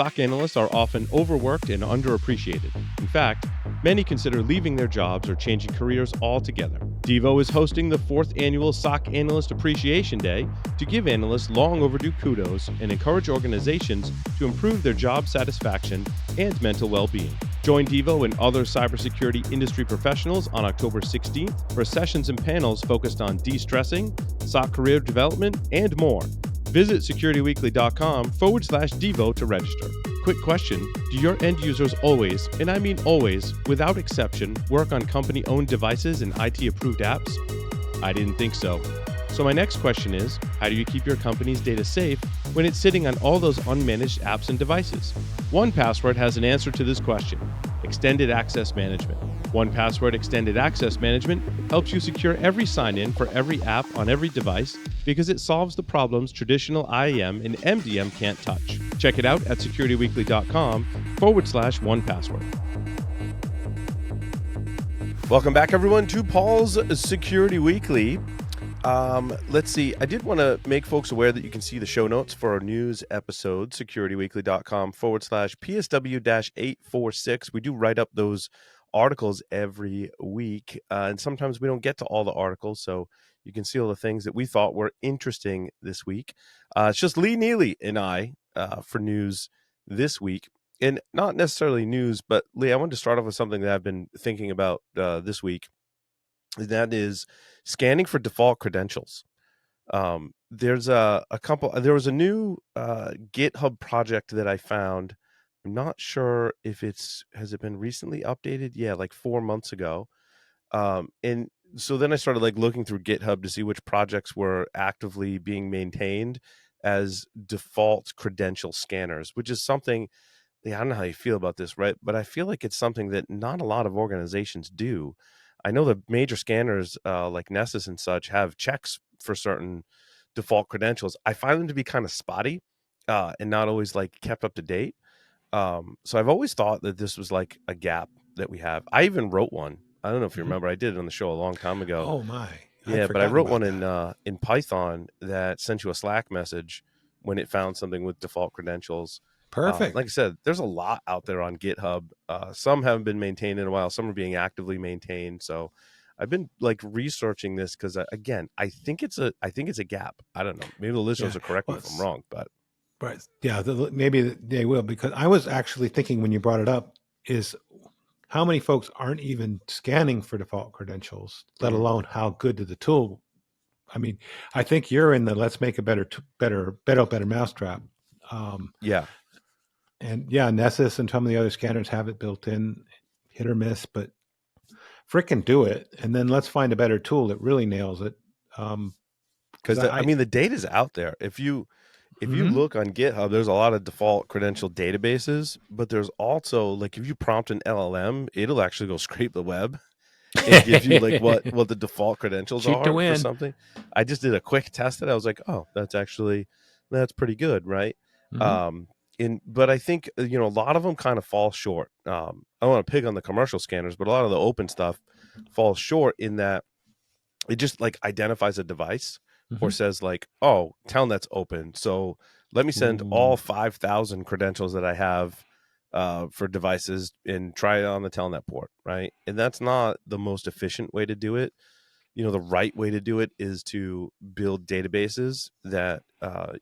SOC analysts are often overworked and underappreciated. In fact, many consider leaving their jobs or changing careers altogether. Devo is hosting the 4th annual SOC Analyst Appreciation Day to give analysts long overdue kudos and encourage organizations to improve their job satisfaction and mental well-being. Join Devo and other cybersecurity industry professionals on October 16th for sessions and panels focused on de-stressing, SOC career development, and more. Visit securityweekly.com/Devo to register. Quick question: do your end users always, and I mean always, without exception, work on company-owned devices and IT-approved apps? I didn't think so. So my next question is, how do you keep your company's data safe when it's sitting on all those unmanaged apps and devices? 1Password has an answer to this question: Extended Access Management. 1Password Extended Access Management helps you secure every sign-in for every app on every device because it solves the problems traditional IAM and MDM can't touch. Check it out at securityweekly.com/1Password. Welcome back, everyone, to Paul's Security Weekly. Let's see. I did want to make folks aware that you can see the show notes for our news episode, securityweekly.com/PSW-846. We do write up those articles every week, and sometimes we don't get to all the articles, so you can see all the things that we thought were interesting this week. It's just Lee Neely and I for news this week, and not necessarily news, but Lee, I wanted to start off with something that I've been thinking about this week. That is scanning for default credentials. There was a new GitHub project that I found. I'm not sure if has it been recently updated? Yeah, like 4 months ago. And so then I started looking through GitHub to see which projects were actively being maintained as default credential scanners, which is something, I don't know how you feel about this, right? But I feel like it's something that not a lot of organizations do. I know the major scanners like Nessus and such have checks for certain default credentials. I find them to be kind of spotty and not always kept up to date. So I've always thought that this was like a gap that we have. I even wrote one. I don't know if you remember. I did it on the show a long time ago. Oh my! Yeah, but I wrote one in Python that sent you a Slack message when it found something with default credentials. Perfect. Like I said, there's a lot out there on GitHub. Some haven't been maintained in a while. Some are being actively maintained. So I've been researching this because again, I think it's a gap. I don't know. Maybe the listeners will correct me if I'm wrong, but right. Yeah, maybe they will, because I was actually thinking when you brought it up is how many folks aren't even scanning for default credentials, let alone how good did the tool. I mean, I think you're in the let's make a better mousetrap. Yeah. And yeah, Nessus and some of the other scanners have it built in, hit or miss, but frickin' do it. And then let's find a better tool that really nails it. Because I mean, the data's out there. If you look on GitHub, there's a lot of default credential databases, but there's also if you prompt an LLM, it'll actually go scrape the web and give you what the default credentials are for something. I just did a quick test that I was like, oh, that's pretty good, right? But I think a lot of them kind of fall short. I don't want to pick on the commercial scanners, but a lot of the open stuff falls short in that it just identifies a device or says oh, telnet's open, so let me send all 5,000 credentials that I have for devices and try it on the telnet port, right? And that's not the most efficient way to do it. The right way to do it is to build databases that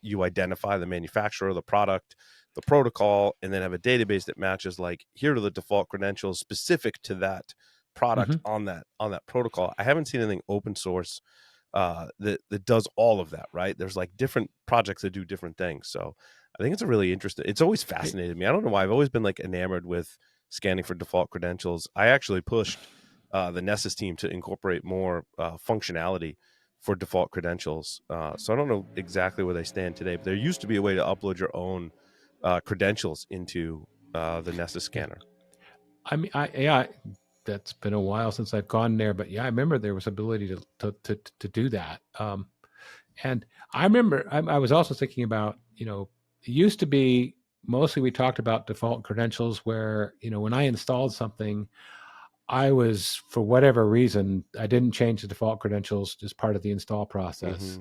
you identify the manufacturer, the product, the protocol, and then have a database that matches here are the default credentials specific to that product on that protocol. I haven't seen anything open source that does all of that, right? There's different projects that do different things. So I think it's a really interesting, it's always fascinated me. I don't know why. I've always been enamored with scanning for default credentials. I actually pushed the Nessus team to incorporate more functionality for default credentials. So I don't know exactly where they stand today, but there used to be a way to upload your own credentials into the Nessus scanner. I mean, that's been a while since I've gone there, but yeah, I remember there was ability to do that. And I remember I was also thinking about, it used to be mostly we talked about default credentials where, when I installed something, I was, for whatever reason, I didn't change the default credentials as part of the install process.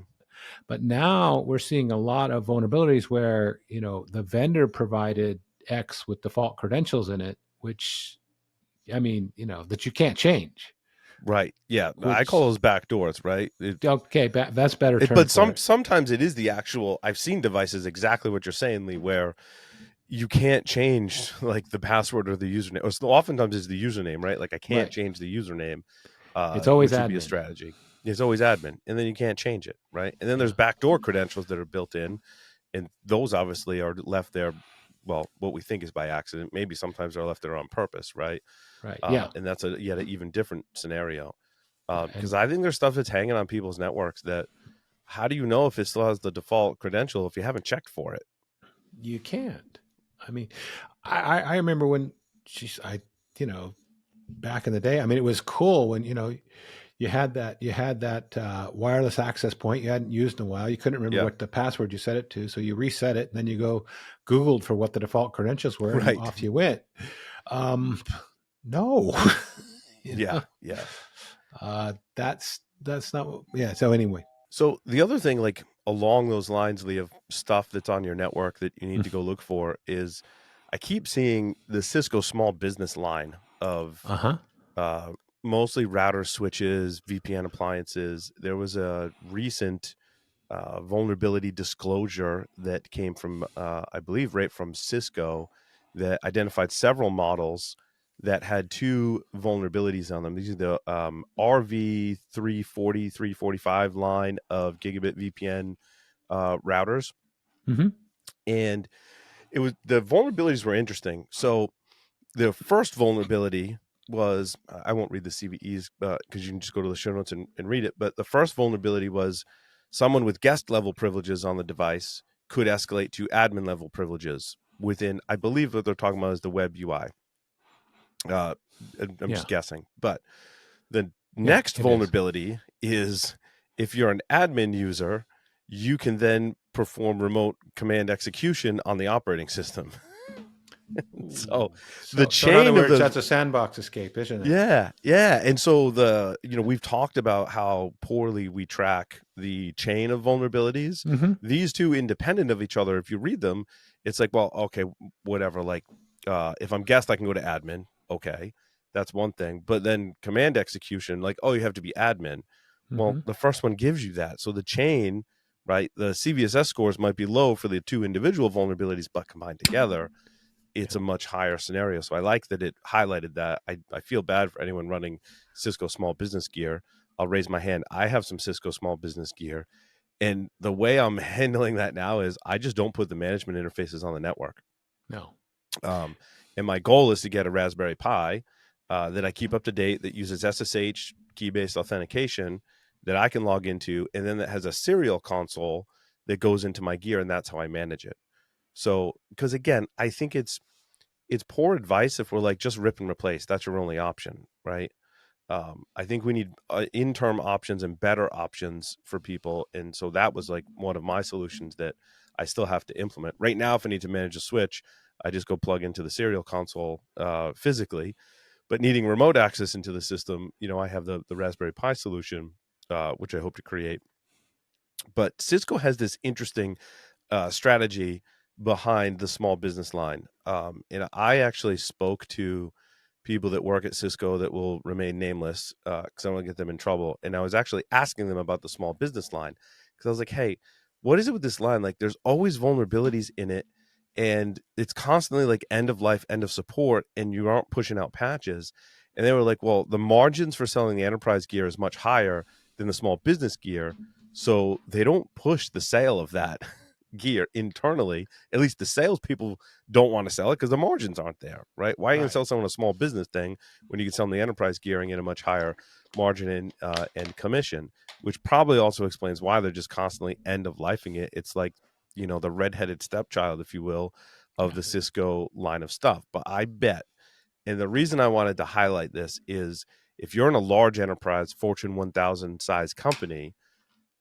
But now we're seeing a lot of vulnerabilities where, the vendor provided X with default credentials in it, which, I mean, that you can't change. Right. Yeah. I call Which, those backdoors, right? okay, that's a better term But for it. sometimes it is the actual. I've seen devices exactly what you're saying, Lee, where you can't change like the password or the username. Or oftentimes it's the username, right? Like I can't Right. change the username, It's always which would be a admin. strategy. It's always admin, and then you can't change it, right? And then Yeah. there's backdoor credentials that are built in, and those obviously are left there. Well, what we think is by accident. Maybe sometimes they're left there on purpose, right? Right. Yeah. And that's yet an even different scenario. Yeah. Because And I think there's stuff that's hanging on people's networks that how do you know if it still has the default credential if you haven't checked for it? you can't. I mean, I remember when back in the day, I mean, it was cool when, you had that wireless access point you hadn't used in a while. You couldn't remember Yeah, what the password you set it to, so you reset it, and then you go Googled for what the default credentials were, and right. off you went. Um, no, Yeah, yeah. that's not. Yeah. So anyway, So the other thing, like along those lines, Lee, of stuff that's on your network that you need to go look for is I keep seeing the Cisco small business line of uh-huh. uh, mostly router switches, VPN appliances. There was a recent vulnerability disclosure that came from, I believe, right from Cisco that identified several models that had two vulnerabilities on them. These are the RV340, 345 line of gigabit VPN routers. Mm-hmm. And the vulnerabilities were interesting. So the first vulnerability was, I won't read the CVEs because you can just go to the show notes and read it. But the first vulnerability was someone with guest level privileges on the device could escalate to admin level privileges within, I believe what they're talking about is the web UI. Uh, I'm Yeah. just guessing. But the Yeah. next It is. vulnerability is if you're an admin user, you can then perform remote command execution on the operating system. So Ooh. the So in other chain of words, those. that's a sandbox escape, isn't it? Yeah, yeah. And so we've talked about how poorly we track the chain of vulnerabilities. Mm-hmm. These two independent of each other, if you read them, it's like, well, okay, whatever. Like, if I'm guest, I can go to admin. Okay, that's one thing. But then command execution, like, oh, you have to be admin. Well, Mm-hmm. the first one gives you that. So the chain, right? The CVSS scores might be low for the two individual vulnerabilities, but combined together, it's Yeah. a much higher scenario. So I like that it highlighted that. I feel bad for anyone running Cisco small business gear. I'll raise my hand. I have some Cisco small business gear. And the way I'm handling that now is I just don't put the management interfaces on the network. No. And my goal is to get a Raspberry Pi that I keep up to date that uses SSH key-based authentication that I can log into, and then that has a serial console that goes into my gear, and that's how I manage it. So, because again, I think it's poor advice if we're like just rip and replace. That's your only option, right? I think we need in-term options and better options for people. And so that was like one of my solutions that I still have to implement. Right now, if I need to manage a switch, I just go plug into the serial console physically. But needing remote access into the system, I have the Raspberry Pi solution, which I hope to create. But Cisco has this interesting strategy behind the small business line. And I actually spoke to people that work at Cisco that will remain nameless because I don't want to get them in trouble. And I was actually asking them about the small business line because I was like, hey, what is it with this line? Like, there's always vulnerabilities in it. And it's constantly like end of life, end of support, and you aren't pushing out patches. And they were like, well, the margins for selling the enterprise gear is much higher than the small business gear. So they don't push the sale of that gear internally. At least the salespeople don't want to sell it because the margins aren't there, right? Why are you going to Right. sell someone a small business thing when you can sell them the enterprise gearing at a much higher margin and commission, which probably also explains why they're just constantly end of lifing it. It's like, the redheaded stepchild, if you will, of Yeah. the Cisco line of stuff. But I bet, and the reason I wanted to highlight this is if you're in a large enterprise, Fortune 1000 size company,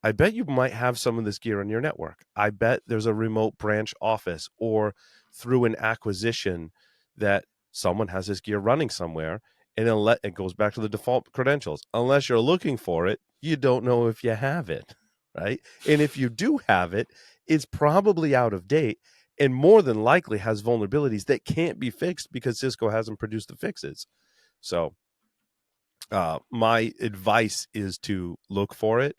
I bet you might have some of this gear in your network. I bet there's a remote branch office or through an acquisition that someone has this gear running somewhere, and it goes back to the default credentials. Unless you're looking for it, you don't know if you have it, right? And if you do have it, it's probably out of date. and more than likely has vulnerabilities that can't be fixed because Cisco hasn't produced the fixes. So my advice is to look for it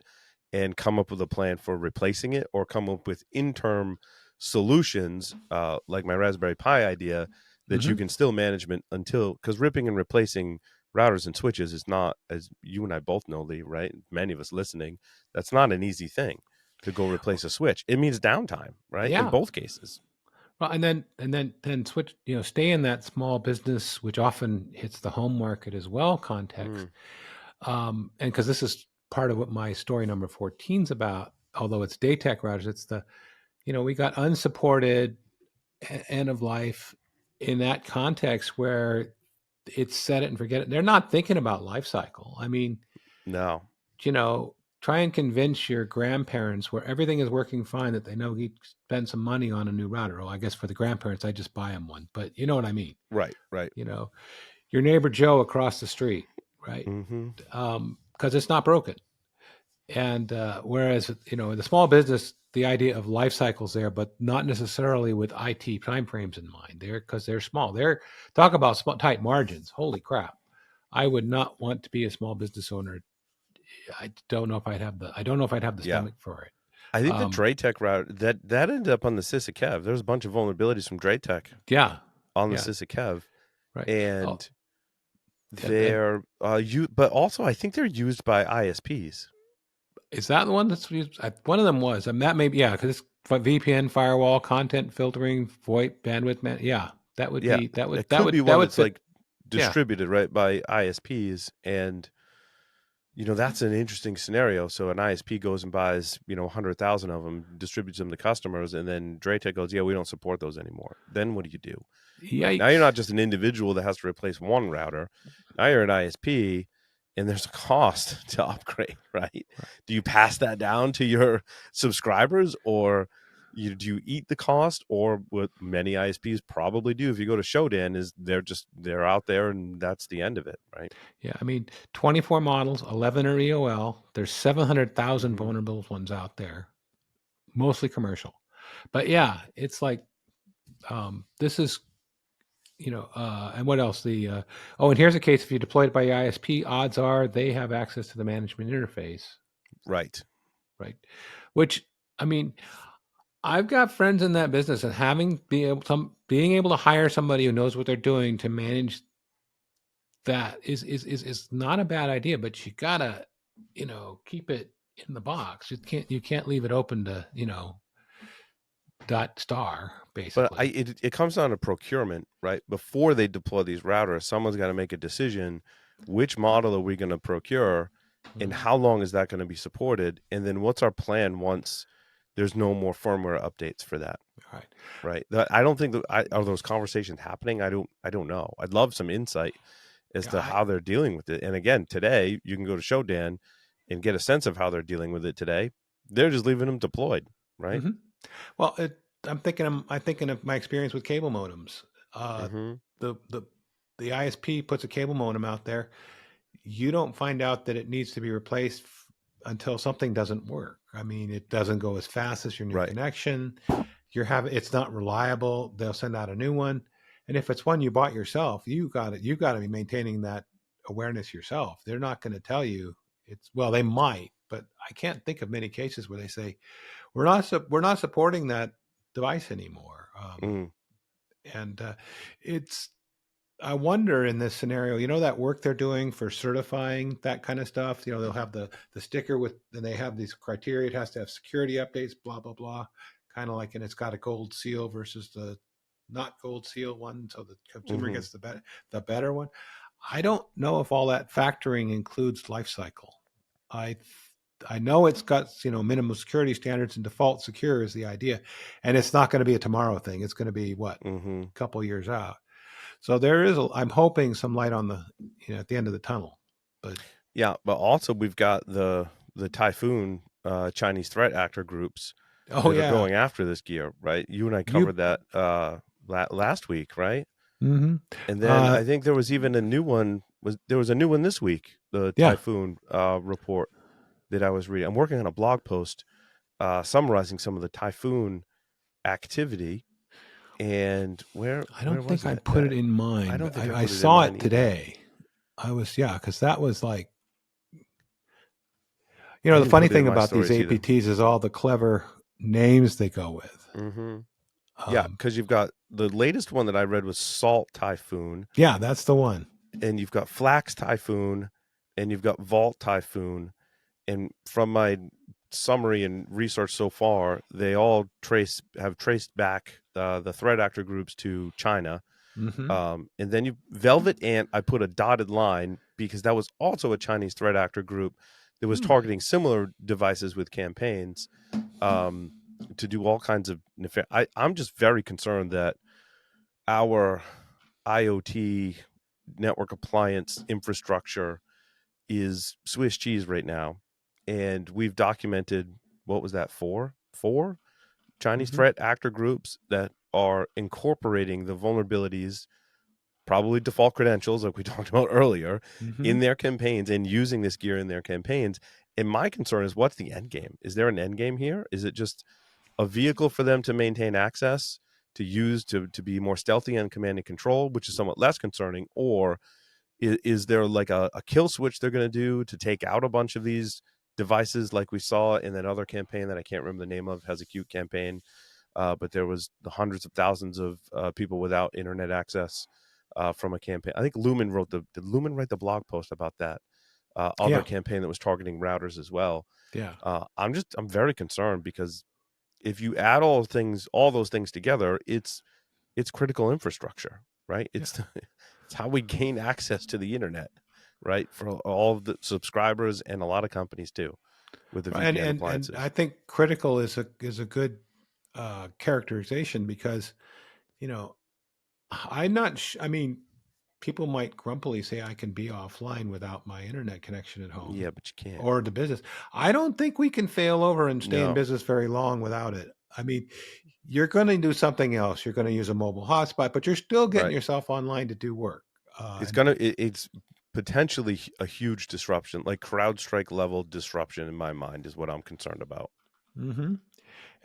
and come up with a plan for replacing it, or come up with interim solutions, like my Raspberry Pi idea, that you can still management until, because ripping and replacing routers and switches is not, as you and I both know, Lee, right? Many of us listening, that's not an easy thing to go replace a switch. It means downtime, right? In Yeah. both cases. Well, and then switch, stay in that small business, which often hits the home market as well, context. And because this is part of what my story number 14 is about, although it's Daytech routers, it's the, we got unsupported end of life in that context where it's set it and forget it. They're not thinking about life cycle. I mean, No. Try and convince your grandparents where everything is working fine that they know he spend some money on a new router. Oh, I guess for the grandparents, I just buy them one, but you know what I mean? Right. Your neighbor Joe across the street, right? Mm-hmm. Because it's not broken. And whereas, in the small business, the idea of life cycles there, but not necessarily with IT timeframes in mind. Because they're small. They're talk about tight margins. Holy crap! I would not want to be a small business owner. I don't know if I'd have the stomach for it. I think the Draytech router that ended up on the Sysakev. There's a bunch of vulnerabilities from Draytech. Yeah, on the Sysakev, right. and they're but also I think they're used by ISPs. Is that the one that's used? One of them was, and that may be, because it's VPN, firewall, content filtering, VoIP, bandwidth man. Yeah, that would be that would it that could would be that one would that's fit. like distributed right by ISPs, and that's an interesting scenario. So an ISP goes and buys 100,000 of them, distributes them to customers, and then Draytech goes, yeah, we don't support those anymore. Then what do you do? Right? Now you're not just an individual that has to replace one router. Now you're an ISP, and there's a cost to upgrade, right? Do you pass that down to your subscribers, or do you eat the cost? Or what many ISPs probably do, if you go to Shodan, is they're out there and that's the end of it, right? Yeah, I mean, 24 models, 11 are EOL. There's 700,000 vulnerable ones out there, mostly commercial. But yeah, it's like this is and what else? And here's a case: if you deploy it by ISP, odds are they have access to the management interface. Right. Which, I mean, I've got friends in that business, and being able to hire somebody who knows what they're doing to manage that is not a bad idea. But you gotta, keep it in the box. You can't leave it open to .star basically. But it comes down to procurement, right? Before they deploy these routers, someone's got to make a decision: which model are we going to procure, and how long is that going to be supported? And then what's our plan once there's no more firmware updates for that? Right. I don't think are those conversations happening. I don't know. I'd love some insight as to how they're dealing with it. And again, today you can go to Shodan and get a sense of how they're dealing with it today. They're just leaving them deployed, right? Well, I'm thinking of my experience with cable modems. The ISP puts a cable modem out there. You don't find out that it needs to be replaced until something doesn't work. I mean, it doesn't go as fast as your new connection. It's not reliable. They'll send out a new one, and if it's one you bought yourself, you got to be maintaining that awareness yourself. They're not going to tell you they might, but I can't think of many cases where they say we're not supporting that device anymore. And I wonder in this scenario, that work they're doing for certifying that kind of stuff, they'll have the sticker and they have these criteria. It has to have security updates, blah, blah, blah, kind of like, and it's got a gold seal versus the not gold seal one. So the consumer gets the better one. I don't know if all that factoring includes life cycle. I know it's got, minimum security standards, and default secure is the idea. And it's not going to be a tomorrow thing. It's going to be a couple years out. So I'm hoping some light on at the end of the tunnel. But also we've got the Typhoon Chinese threat actor groups that are going after this gear, right? You and I covered that last week, right? And then I think there was even a new one. There was a new one this week, the Typhoon report that I was reading. I'm working on a blog post summarizing some of the Typhoon activity. And where I don't was think I it? put it in I mine, don't but think I I put it in saw mine it either. today. I was, yeah, because that was like, I the didn't funny put it in thing my about these stories either. APTs is all the clever names they go with. Mm-hmm. Yeah, Um, because you've got the latest one that I read was Salt Typhoon, yeah, that's the one. and you've got Flax Typhoon, and you've got Vault Typhoon. And from my summary and research so far, they all have traced back the threat actor groups to China. Mm-hmm. And then you Velvet Ant, I put a dotted line because that was also a Chinese threat actor group that was Hmm. targeting similar devices with campaigns um, to do all kinds of I'm just very concerned that our IoT network appliance infrastructure is Swiss cheese right now. And we've documented, what was that, four Chinese Mm-hmm. threat actor groups that are incorporating the vulnerabilities, probably default credentials, like we talked about earlier, Mm-hmm. in their campaigns and using this gear in their campaigns. And my concern is, what's the end game? Is there an end game here? Is it just a vehicle for them to maintain access, to use to be more stealthy and command and control, which is somewhat less concerning? Or is there like a kill switch they're going to do to take out a bunch of these devices, like we saw in that other campaign that I can't remember the name of, has a cute campaign, but there was the hundreds of thousands of people without internet access from a campaign. I think Lumen did Lumen write the blog post about that other Yeah. campaign that was targeting routers as well? Yeah. I'm very concerned because if you add all those things together, it's critical infrastructure, right? Yeah. It's how we gain access to the internet, right? For all of the subscribers and a lot of companies too, with the Right. And VPN and I appliances. think critical is a good characterization because you know I'm not. I mean, people might grumpily say I can be offline without my internet connection at home Yeah, but you can't. or the business. I don't think we can fail over and stay in No, business very long without it. I mean, you're going to do something else. You're going to use a mobile hotspot, but you're still getting right. yourself online to do work. And It's potentially a huge disruption, like CrowdStrike level disruption in my mind is what I'm concerned about. hmm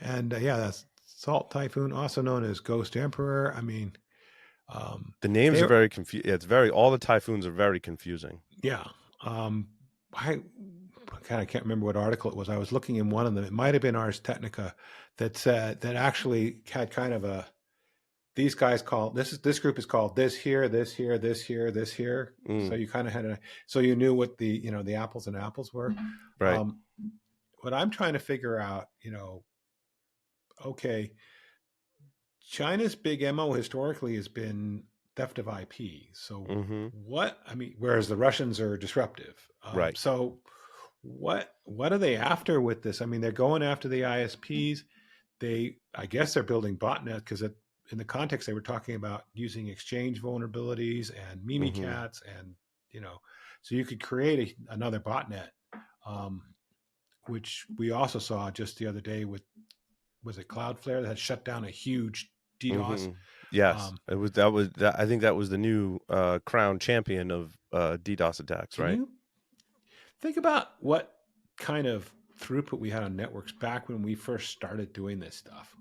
and yeah, that's Salt Typhoon, also known as Ghost Emperor. I mean, The names they are were, very confusing. It's very all the typhoons are very confusing. yeah. I kind of can't remember what article it was. I was looking in one of them. It might have been Ars Technica that said that actually had kind of a these guys call this group is called this here, this here, this here, this here. So Mm, you kind of had so you knew what the the apples and apples were. right. Um, what I'm trying to figure out, okay, China's big MO historically has been theft of IP. So Mm-hmm. what I mean, whereas the Russians are disruptive. Right. So what are they after with this? I mean, they're going after the ISPs. I guess they're building botnet because in the context they were talking about using exchange vulnerabilities and Mm-hmm. Mimikatz and so you could create another botnet, um, which we also saw just the other day with was it Cloudflare that had shut down a huge DDoS. Mm-hmm. Yes, Um, I think that was the new crown champion of DDoS attacks, can right? you think about what kind of throughput we had on networks back when we first started doing this stuff?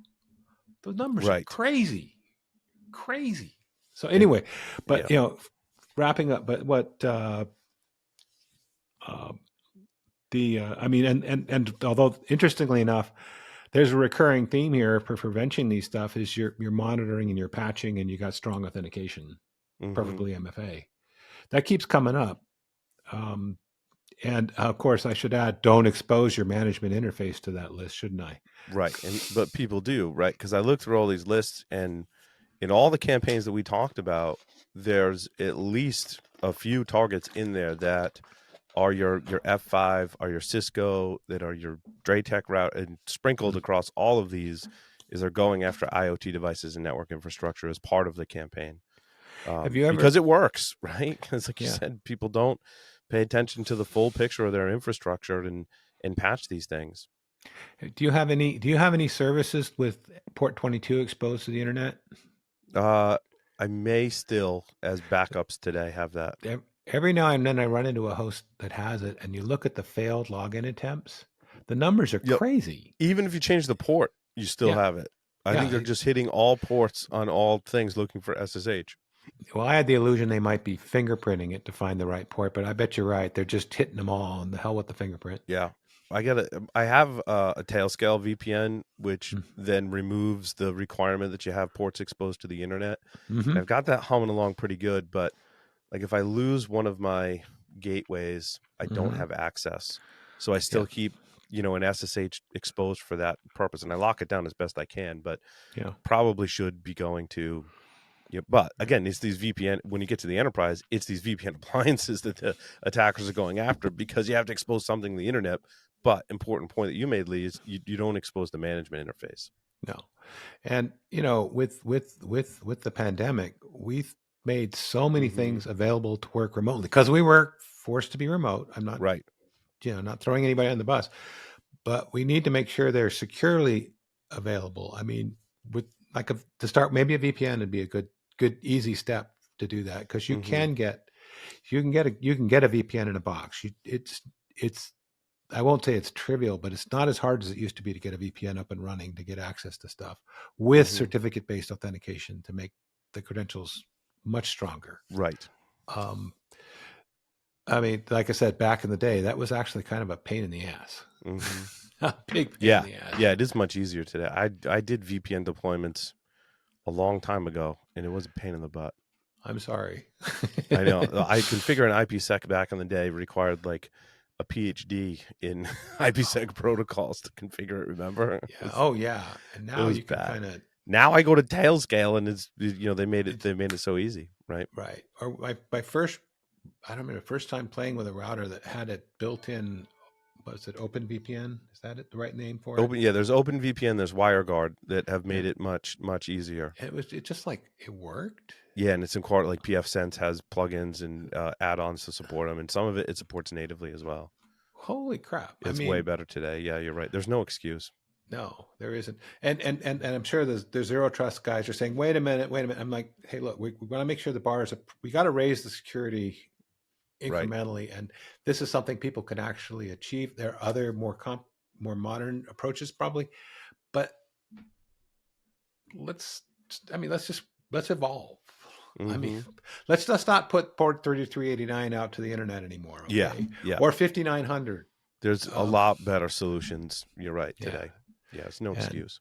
Those numbers are Right. crazy, crazy. So It. anyway, Yeah. but wrapping up. But what uh, I mean, and although interestingly enough, there's a recurring theme here for preventing these stuff is you're monitoring and you're patching and you got strong authentication, Mm-hmm. preferably MFA. That keeps coming up. Um, and of course, I should add, don't expose your management interface to that list, shouldn't I? Right. But people do, right? Because I looked through all these lists, and in all the campaigns that we talked about, there's at least a few targets in there that are your F5, are your Cisco, that are your Draytech route, and sprinkled across all of these is they're going after IoT devices and network infrastructure as part of the campaign. Have you Because ever? it works, right? Because like you Yeah. said, people don't pay attention to the full picture of their infrastructure and patch these things. Do you have any services with port 22 exposed to the internet? Uh, I may still, as backups today, have that. Every now and then I run into a host that has it, and you look at the failed login attempts. The numbers are Yep. crazy. Even if you change the port, you still Yeah, have it. I think Yeah. they're just hitting all ports on all things looking for SSH. Well, I had the illusion they might be fingerprinting it to find the right port, but I bet you're right. They're just hitting them all, and the hell with the fingerprint. Yeah. I have a Tailscale VPN, which Mm. then removes the requirement that you have ports exposed to the internet. Mm-hmm. And I've got that humming along pretty good, but like if I lose one of my gateways, I don't Mm-hmm. have access. So I Yeah. still keep, an SSH exposed for that purpose, and I lock it down as best I can, but Yeah. probably should be going to. Yeah, but again, it's these VPN. When you get to the enterprise, it's these VPN appliances that the attackers are going after, because you have to expose something to the internet. But important point that you made, Lee, is you don't expose the management interface. No. And with the pandemic, we've made so many Mm-hmm. things available to work remotely because we were forced to be remote. I'm not, Right. not throwing anybody on the bus, but we need to make sure they're securely available. I mean, with to start, maybe a VPN would be a good easy step to do that, because Mm-hmm. you can get a VPN in a box. It's I won't say it's trivial, but it's not as hard as it used to be to get a VPN up and running to get access to stuff with Mm-hmm. certificate-based authentication to make the credentials much stronger. Right. Um, I mean, like I said, back in the day, that was actually kind of a pain in the ass. Mm-hmm. A big pain in Yeah. the ass. Yeah. It is much easier today. I did VPN deployments a long time ago, and it was a pain in the butt. I'm sorry. I know. I configure an IPsec back in the day required like a PhD in IPsec protocols to configure it. Remember? Yeah. Oh, yeah. And It now was you can bad. kind of Now I go to Tailscale, and it's they made it so easy, right? right. Or my first, I don't remember, first time playing with a router that had it built in. Was it OpenVPN? Is that the right name for it? There's OpenVPN, there's WireGuard that have made it much easier. It just like it worked. Yeah, and it's incorporated, like pfSense has plugins and add-ons to support them, and some of it supports natively as well. Holy crap! It's way better today. Yeah, you're right. There's no excuse. No, there isn't. And I'm sure there's zero trust guys are saying, wait a minute. I'm like, hey, look, we want to make sure the bars we got to raise the security incrementally, right. And this is something people can actually achieve. There are other more modern approaches probably, but let's evolve. Mm-hmm. I mean, let's not put port 3389 out to the internet anymore. Okay? Yeah. Or 5900. There's a lot better solutions. You're right today. Yeah, it's no excuse.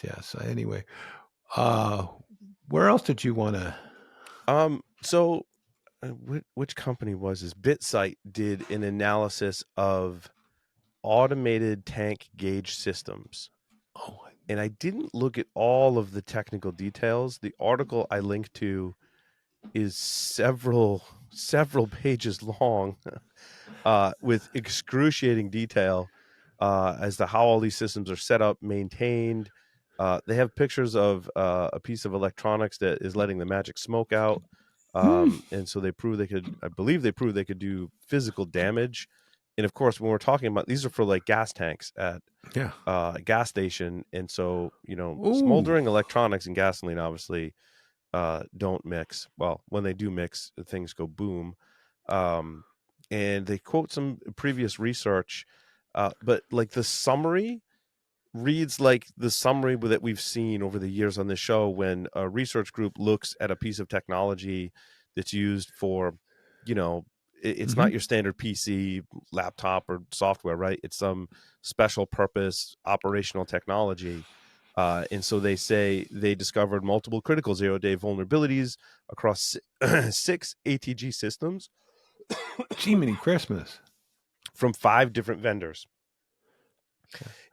Yeah. So anyway, where else did you want to? So which company was this? BitSite did an analysis of automated tank gauge systems. Oh, and I didn't look at all of the technical details. The article I linked to is several pages long, with excruciating detail as to how all these systems are set up, maintained. They have pictures of a piece of electronics that is letting the magic smoke out. And so I believe they proved they could do physical damage. And of course, when we're talking about, these are for like gas tanks at a gas station. And so, smoldering electronics and gasoline obviously don't mix. Well, when they do mix, things go boom. And they quote some previous research, but like the summary reads like the summary that we've seen over the years on this show when a research group looks at a piece of technology that's used for, it's not your standard PC, laptop, or software, right? It's some special purpose operational technology. And so they say they discovered multiple critical zero-day vulnerabilities across 6 ATG systems. Jiminy Christmas. From 5 different vendors.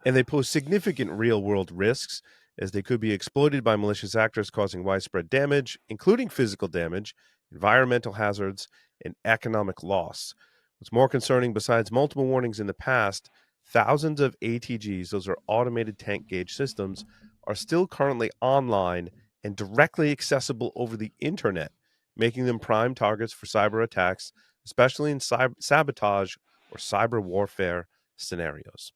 And they pose significant real-world risks, as they could be exploited by malicious actors, causing widespread damage, including physical damage, environmental hazards, and economic loss. What's more concerning, besides multiple warnings in the past, thousands of ATGs, those are automated tank gauge systems, are still currently online and directly accessible over the internet, making them prime targets for cyber attacks, especially in sabotage or cyber warfare scenarios.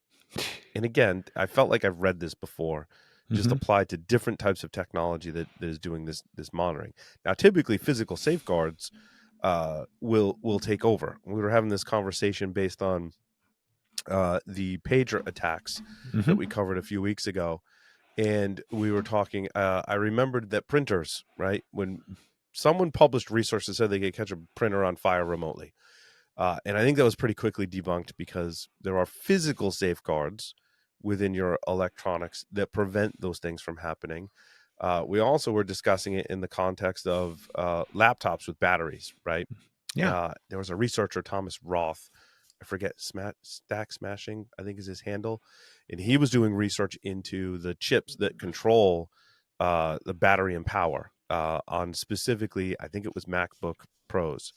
And again, I felt like I've read this before, just applied to different types of technology that is doing this monitoring. Now, typically, physical safeguards will take over. We were having this conversation based on the pager attacks that we covered a few weeks ago. and we were talking. I remembered that printers, right? When someone published research that said they could catch a printer on fire remotely, and I think that was pretty quickly debunked because there are physical safeguards within your electronics that prevent those things from happening. We also were discussing it in the context of laptops with batteries, right? Yeah. There was a researcher, Thomas Roth, I forget, Stack Smashing, I think is his handle, and he was doing research into the chips that control the battery and power on specifically, I think it was MacBook Pros,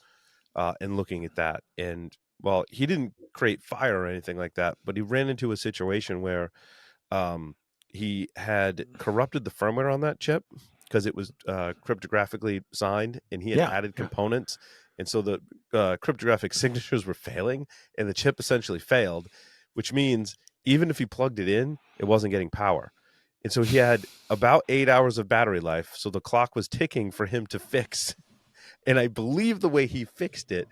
and looking at that. And well, he didn't create fire or anything like that, but he ran into a situation where he had corrupted the firmware on that chip because it was cryptographically signed, and he had Yeah. added components, and so the cryptographic signatures were failing, and the chip essentially failed, which means even if he plugged it in, it wasn't getting power. And so he had about 8 hours of battery life, so the clock was ticking for him to fix. And I believe the way he fixed it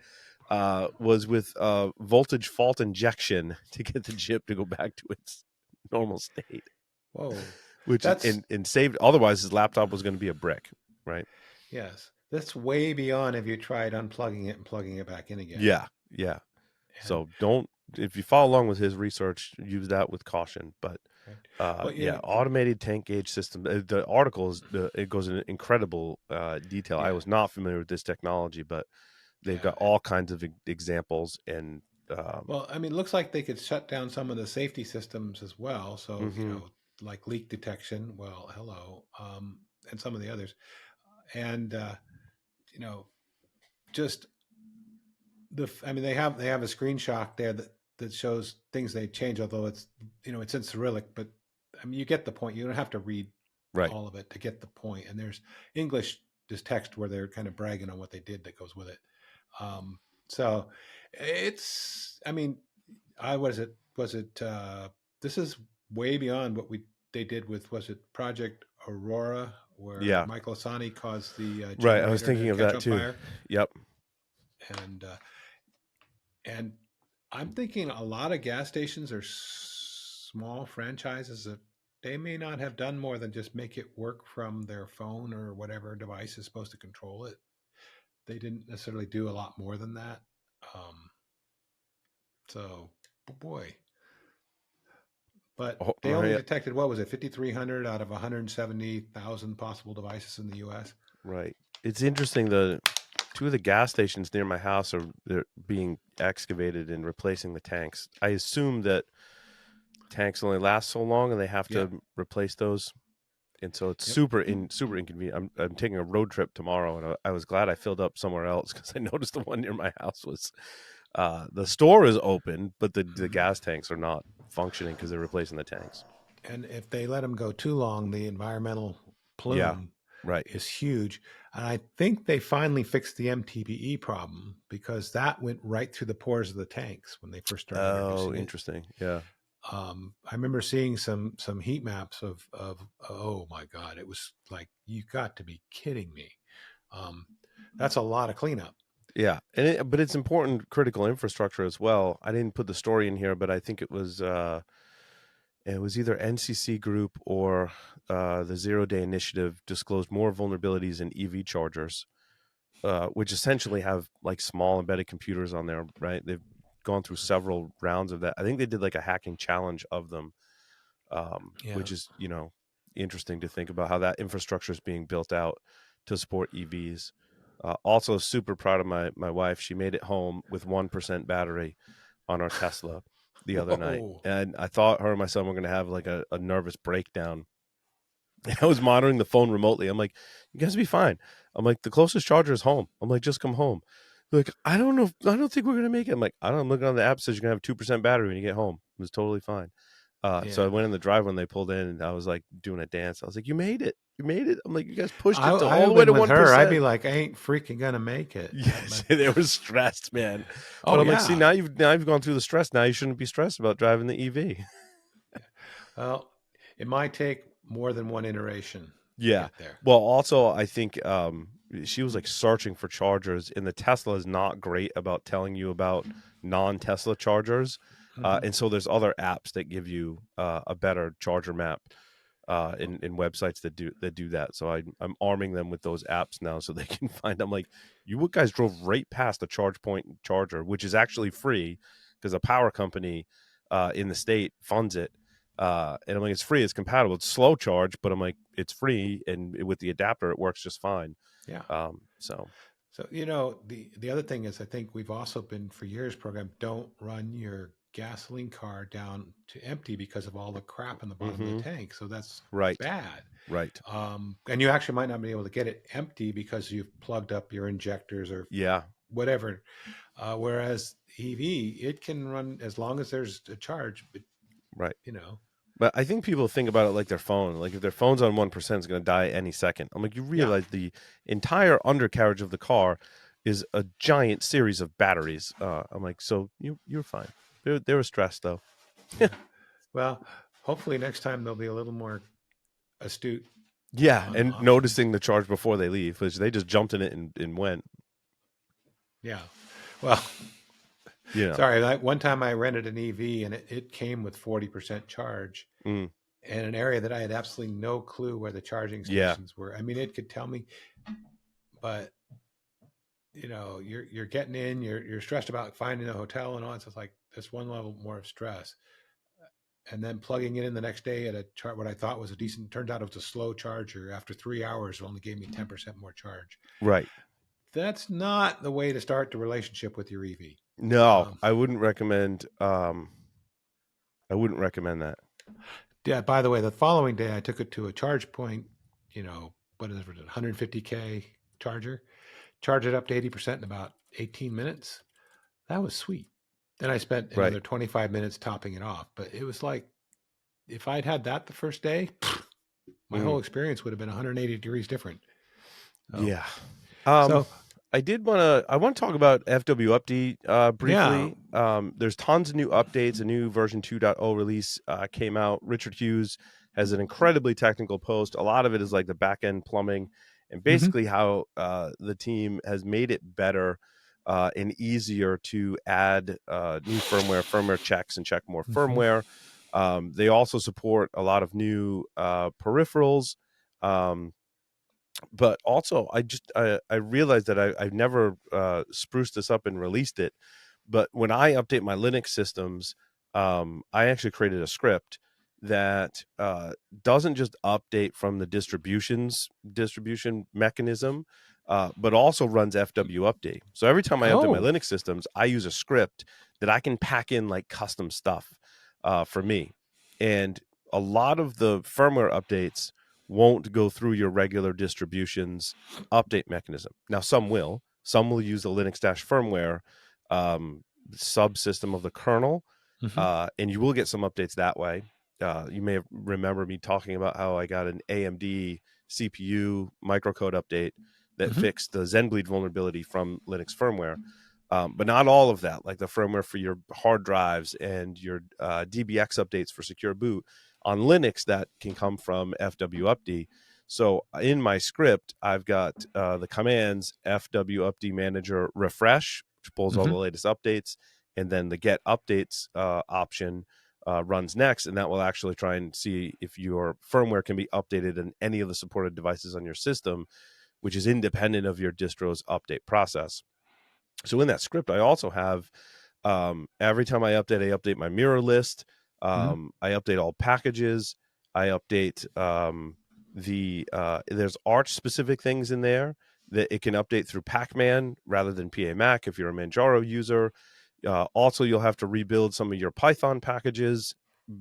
was with voltage fault injection to get the chip to go back to its normal state. Whoa. Which is That's and saved. Otherwise, his laptop was going to be a brick, right? yes. That's way beyond if you tried unplugging it and plugging it back in again. Yeah, yeah. And So don't, if you follow along with his research, use that with caution. But right. Well, yeah, automated tank gauge system. The article is it goes in incredible detail. I yeah. was not familiar with this technology, but they've got Yeah. all kinds of examples and. Well, I mean, it looks like they could shut down some of the safety systems as well. So, Mhm. like leak detection, well, hello, and some of the others. And, you know, just I mean, they have a screenshot there that shows things they change, although it's in Cyrillic, but I mean, you get the point. You don't have to read Right. all of it to get the point. And there's English, just text where they're kind of bragging on what they did that goes with it. So I mean, this is way beyond what they did with, was it Project Aurora, where Yeah. Michael Asani caused the Right. I was generator to thinking of catch that on too. fire. Yep. And, and I'm thinking a lot of gas stations are small franchises that they may not have done more than just make it work from their phone or whatever device is supposed to control it. They didn't necessarily do a lot more than that. So, boy. But Oh, they only right. detected, what was it, 5,300 out of 170,000 possible devices in the U.S. Right. It's interesting. Two of the gas stations near my house they're being excavated and replacing the tanks. I assume that tanks only last so long, and they have Yeah. to replace those. And so it's Yep. super inconvenient. I'm taking a road trip tomorrow, and I was glad I filled up somewhere else because I noticed the one near my house was the store is open, but the gas tanks are not functioning because they're replacing the tanks. And if they let them go too long, the environmental Yeah. plume Right. is huge. And I think they finally fixed the MTBE problem because that went right through the pores of the tanks when they first started Oh, introducing it. interesting. Yeah. I remember seeing some heat maps of oh my god, it was like, you got to be kidding me. Um, that's a lot of cleanup. Yeah, but it's important critical infrastructure as well. I didn't put the story in here, but I think it was either NCC Group or the Zero Day Initiative disclosed more vulnerabilities in EV chargers, which essentially have like small embedded computers on there. Right, they've gone through several rounds of that. I think they did like a hacking challenge of them, Yeah. which is interesting to think about how that infrastructure is being built out to support EVs. Also, super proud of my wife. She made it home with 1% battery on our Tesla the other night, Whoa. and I thought her and my son were going to have like a nervous breakdown. I was monitoring the phone remotely. I'm like, "You guys will be fine." I'm like, "The closest charger is home." I'm like, "Just come home." They're like, "I don't know. I don't think we're going to make it." I'm like, "I don't know. I'm looking on the app. Says you're going to have 2% battery when you get home." It was totally fine. So I Yeah. went in the drive when they pulled in, and I was like doing a dance. I was like, "You made it! You made it!" I'm like, "You guys pushed it to I all have the way been to with her. I'd 1%." be like, I ain't freaking gonna make it. Yes, But they were stressed, man. But oh I'm like, "See, yeah. now you've gone through the stress. Now you shouldn't be stressed about driving the EV." Well, it might take more than one iteration to Yeah. get there. Well, also, I think she was like searching for chargers, and the Tesla is not great about telling you about non-Tesla chargers. Mm-hmm. And so there's other apps that give you a better charger map. in websites that do that. So I'm arming them with those apps now so they can find. I'm like, you guys drove right past the charge point charger, which is actually free because a power company in the state funds it. And I'm like, it's free, it's compatible, it's slow charge, but I'm like, it's free, and with the adapter, it works just fine. Yeah. So The other thing is, I think we've also been for years programmed, don't run your gasoline car down to empty because of all the crap in the bottom of the tank. So that's right, bad. right, And you actually might not be able to get it empty because you've plugged up your injectors or yeah, whatever. Whereas EV, it can run as long as there's a charge, but right. you know, But I think people think about it like their phone. Like if their phone's on 1%, it's going to die any second. I'm like, you yeah, realize the entire undercarriage of the car is a giant series of batteries. I'm like, so you're fine. They were stressed though. yeah. Well, hopefully next time they'll be a little more astute. Yeah, On and options. noticing the charge before they leave, which they just jumped in it and went. Yeah. Well, You know. sorry. One time I rented an EV and it came with 40% charge Mm, in an area that I had absolutely no clue where the charging yeah, stations were. I mean, it could tell me, but you're getting in, you're stressed about finding a hotel and all. It's just like this one level more of stress. And then plugging it in the next day at a chart, what I thought was a decent, turns out it was a slow charger. After 3 hours, it only gave me 10% more charge. right. That's not the way to start the relationship with your EV. No, I wouldn't recommend. I wouldn't recommend that. Yeah. By the way, the following day, I took it to a charge point. What is it? 150K charger. Charge it up to 80% in about 18 minutes. That was sweet. Then I spent Right. another 25 minutes topping it off. But it was like, if I'd had that the first day, my whole experience would have been 180 degrees different. Yeah. So I want to talk about FW Update yeah. briefly. There's tons of new updates. A new version 2.0 release came out. Richard Hughes has an incredibly technical post. A lot of it is like the back end plumbing and basically how the team has made it better and easier to add new firmware checks, and check more firmware. They also support a lot of new peripherals. But also I realized that I've never spruced this up and released it, but when I update my Linux systems, I actually created a script that doesn't just update from the distribution mechanism, but also runs FW update. So every time I update my Linux systems, I use a script that I can pack in like custom stuff for me. And a lot of the firmware updates won't go through your regular distribution's update mechanism. Now, some will. Some will use the Linux-firmware subsystem of the kernel, and you will get some updates that way. You may remember me talking about how I got an AMD CPU microcode update that fixed the Zenbleed vulnerability from Linux firmware. But not all of that, like the firmware for your hard drives and your DBX updates for secure boot on Linux, that can come from FWUpd. So in my script, I've got the commands FWUpd manager refresh, which pulls all the latest updates, and then the get updates option runs next, and that will actually try and see if your firmware can be updated in any of the supported devices on your system, which is independent of your distro's update process. So in that script, I also have every time I update my mirror list. I update all packages. I update there's Arch specific things in there that it can update through Pacman rather than PAMac if you're a Manjaro user. Also, you'll have to rebuild some of your Python packages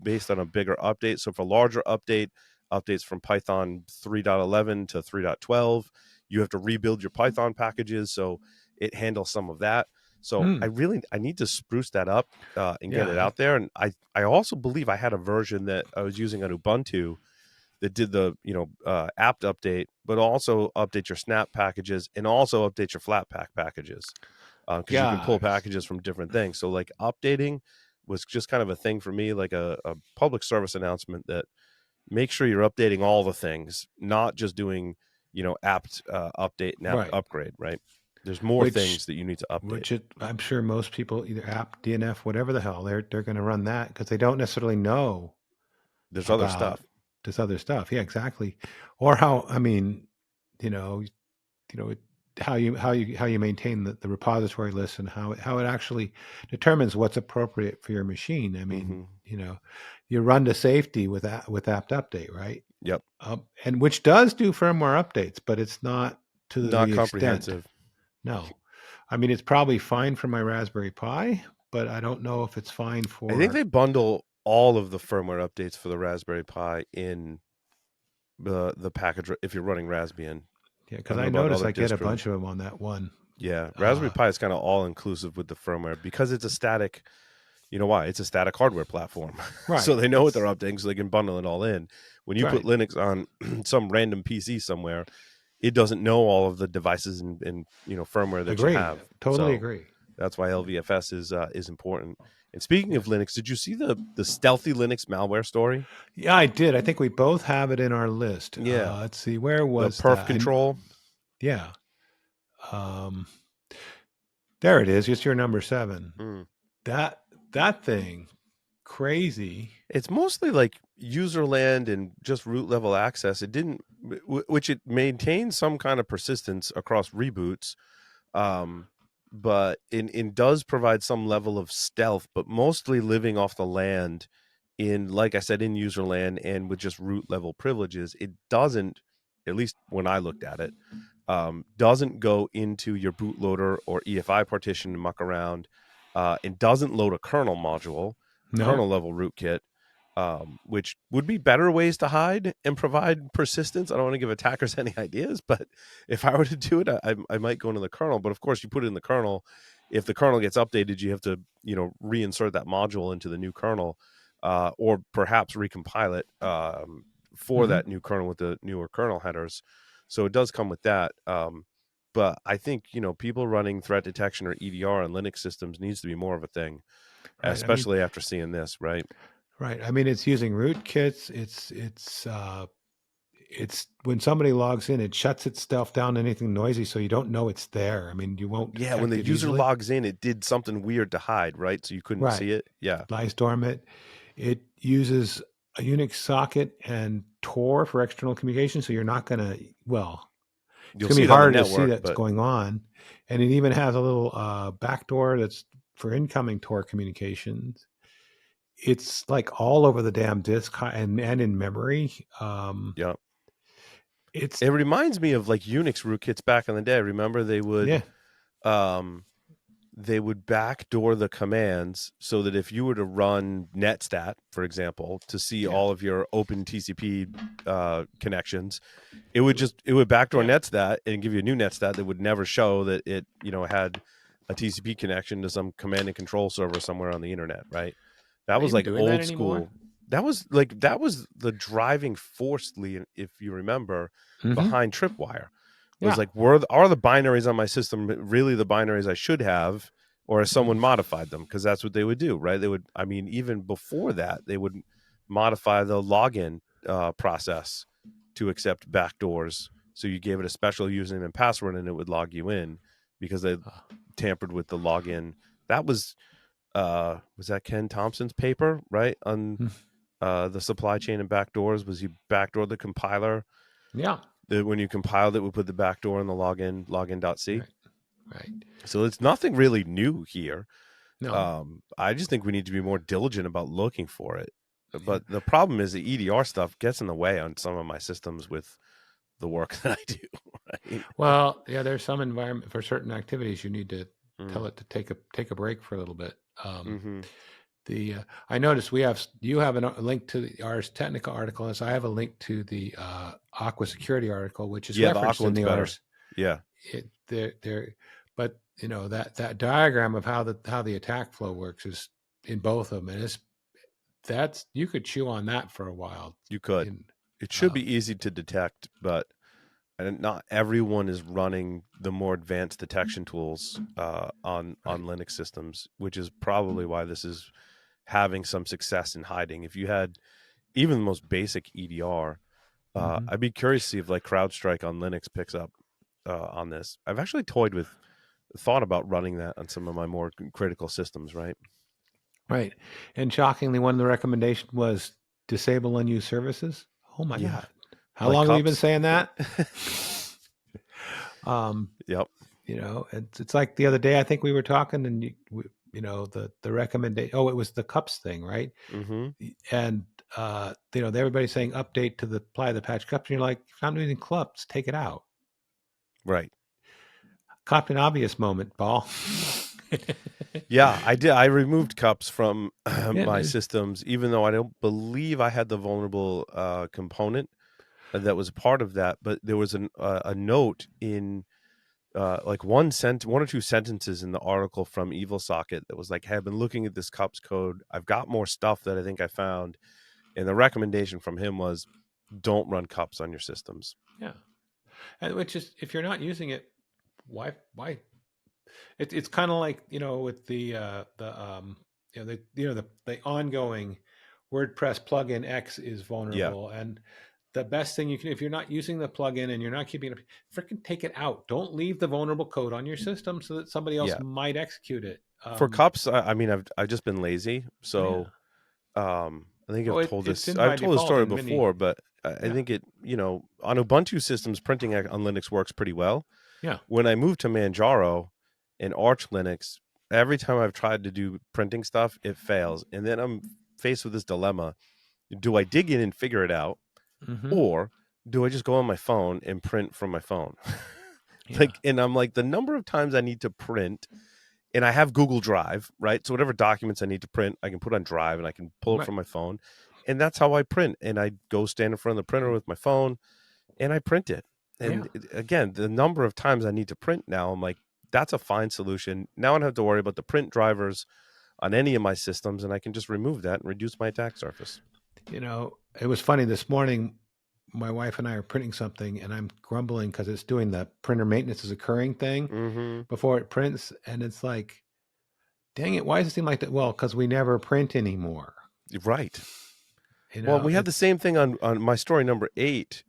based on a bigger update. So for larger updates from Python 3.11 to 3.12, you have to rebuild your Python packages. So it handles some of that. So I need to spruce that up and get it out there. And I also believe I had a version that I was using on Ubuntu that did the apt update, but also update your snap packages and also update your flatpak packages, because you can pull packages from different things. So like updating was just kind of a thing for me, like a public service announcement that make sure you're updating all the things, not just doing apt update and apt upgrade, right? There's more things that you need to update. I'm sure most people, either app, DNF, whatever the hell, they're going to run that because they don't necessarily know There's other about stuff. this other stuff. Yeah, exactly. Or how, I mean, you know, you know, how you maintain the repository list and how it actually determines what's appropriate for your machine. I mean, Hmm. you run to safety with apt update, right? Yep. And which does do firmware updates, but it's not to Not the extent. comprehensive. No, I mean it's probably fine for my Raspberry Pi, but I don't know if it's fine I think for. they bundle all of the firmware updates for the Raspberry Pi in the package if you're running Raspbian. Yeah, I because don't know I about noticed other I get a distros. bunch of them on that one. Yeah, Raspberry Uh, Pi is kind of all inclusive with the firmware because it's a static. You know why? It's a static hardware platform, so right. they know what they're updating, so they can bundle it all in. When you put Right. Linux on some random PC somewhere, it doesn't know all of the devices and firmware that you Agree. have. Totally So agree. that's why LVFS is important. And speaking of Yes. Linux, did you see the stealthy Linux malware story? Yeah, I did. I think we both have it in our list. Yeah, Let's see. Where the was perf that? control. Yeah. Um, there it is. It's your number 7. Mm. That that thing, crazy. It's mostly like user land and just root level access. It didn't, which it maintains some kind of persistence across reboots, um, but it does provide some level of stealth, but mostly living off the land in, like I said, in user land and with just root level privileges. It doesn't, at least when I looked at it, doesn't go into your bootloader or EFI partition and muck around, and doesn't load a kernel module, No. kernel level rootkit, which would be better ways to hide and provide persistence. I don't want to give attackers any ideas, but if I were to do it, I might go into the kernel. But of course, you put it in the kernel. If the kernel gets updated, you have to reinsert that module into the new kernel, or perhaps recompile it for Hmm. that new kernel with the newer kernel headers. So it does come with that. But I think people running threat detection or EDR on Linux systems needs to be more of a thing, Right. I mean, especially after seeing this. Right? right. I mean, it's using rootkits. It's when somebody logs in, it shuts itself down to anything noisy, so you don't know it's there. I mean, you won't Yeah, when detect the it user easily. logs in, it did something weird to hide, right? So you couldn't Right. see it. Yeah. Lies dormant. It uses a Unix socket and Tor for external communication, so you're not going to, well, it's You'll going to see be it on the harder to see network, that's but going on. And it even has a little backdoor that's for incoming Tor communications. It's like all over the damn disk and in memory. yeah. It's It reminds me of like Unix rootkits back in the day. Remember yeah, um they would backdoor the commands so that if you were to run netstat, for example, to see yeah, all of your open TCP connections, it would backdoor yeah. netstat and give you a new netstat that would never show that it had a TCP connection to some command and control server somewhere on the internet, right? Are That they was even like doing that old anymore? school. That was the driving force, Lee, if you remember, Mm-hmm. behind Tripwire. Was Yeah. like, are the binaries on my system really the binaries I should have, or has someone modified them? Because that's what they would do, right? They would, I mean, even before that, they would modify the login process to accept backdoors. So you gave it a special username and password, and it would log you in because they tampered with the login. That was that Ken Thompson's paper, right? On the supply chain and backdoors. Was you backdoor the compiler? Yeah. When you compiled it, we put the backdoor in the login.c. Right. Right. So it's nothing really new here. No. I just think we need to be more diligent about looking for it. Yeah. But the problem is the EDR stuff gets in the way on some of my systems with the work that I do. Right? Well, yeah, there's some environment for certain activities you need to Mm. tell it to take a break for a little bit. Mm-hmm. The I noticed you have a link to the Ars Technica article, as I have a link to the Aqua Security article, which is Yeah, the referenced in Aqualin's the better. Ars. Yeah. There, but that diagram of how the attack flow works is in both of them, and that's you could chew on that for a while. You could. In It should um, be easy to detect, but not everyone is running the more advanced detection tools on right. Linux systems, which is probably why this is having some success in hiding. If you had even the most basic EDR, Hmm. I'd be curious to see if like CrowdStrike on Linux picks up on this. I've actually thought about running that on some of my more critical systems. Right? Right. And shockingly, one of the recommendations was disable unused services. Oh my Yeah, God. How like long have you been cups. saying that? Um, Yep. it's like the other day, I think we were talking and the recommendation, oh, it was the cups thing, right? Mm-hmm. And, everybody's saying update to the apply the patch cups. And you're like, if I'm using cups, take it out. Right. Captain Obvious moment, Paul. Yeah, I did. I removed cups from Yeah, my systems, even though I don't believe I had the vulnerable component that was part of that. But there was a note in like one or two sentences in the article from Evil Socket that was like, "Hey, I've been looking at this cups code. I've got more stuff that I think I found," and the recommendation from him was, "Don't run cups on your systems." yeah. And which is, if you're not using it, why? It's kind of like, with the ongoing WordPress plugin X is Yeah, vulnerable, and the best thing you can, if you're not using the plugin and you're not keeping it, freaking take it out. Don't leave the vulnerable code on your system so that somebody else yeah. might execute it. For cups, I mean, I've just been lazy, Yeah. so I think Oh, I've it's in I've by told this default story in many. before, but I Yeah. think on Ubuntu systems, printing on Linux works pretty well. Yeah. When I moved to Manjaro and Arch Linux, every time I've tried to do printing stuff, it fails. And then I'm faced with this dilemma. Do I dig in and figure it out? Mm-hmm. Or do I just go on my phone and print from my phone? Yeah. And I'm like, the number of times I need to print, and I have Google Drive, right? So whatever documents I need to print, I can put on Drive and I can pull it Right. from my phone. And that's how I print. And I go stand in front of the printer with my phone and I print it. Yeah. And again, the number of times I need to print now, I'm like, that's a fine solution. Now I don't have to worry about the print drivers on any of my systems, and I can just remove that and reduce my attack surface. It was funny this morning. My wife and I are printing something, and I'm grumbling because it's doing the printer maintenance is occurring thing Mm-hmm. before it prints, and it's like, dang it, why does it seem like that? Well, because we never print anymore. Right. Well, we had the It's same thing on my story number 8.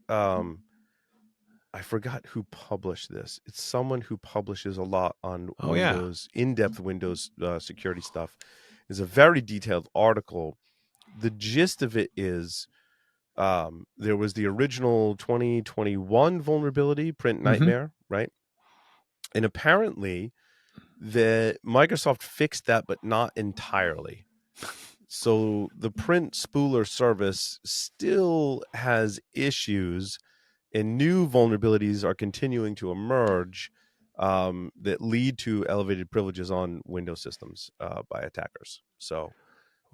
I forgot who published this. It's someone who publishes a lot on oh yeah, Windows, in-depth Windows security stuff. It's a very detailed article. The gist of it is there was the original 2021 vulnerability, Print mm-hmm. Nightmare, right? And apparently the Microsoft fixed that, but not entirely. So the print spooler service still has issues, and new vulnerabilities are continuing to emerge that lead to elevated privileges on Windows systems by attackers. So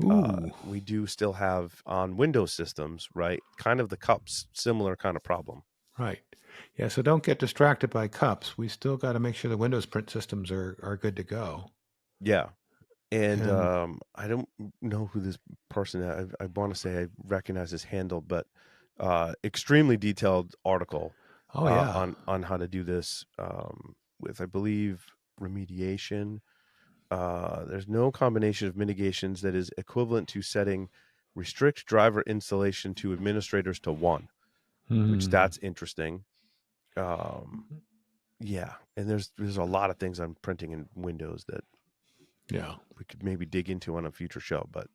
Ooh, we do still have on Windows systems, right? Kind of the cups, similar kind of problem. right, yeah. So don't get distracted by cups. We still got to make sure the Windows print systems are good to go. Yeah. And And I don't know who this person is. I want to say I recognize his handle, but extremely detailed article oh yeah, on how to do this with, I believe, remediation. There's no combination of mitigations that is equivalent to setting restrict driver installation to administrators to 1, which hmm. that's interesting. Um, yeah, and there's a lot of things I'm printing in Windows that Yeah, we could maybe dig into on a future show, but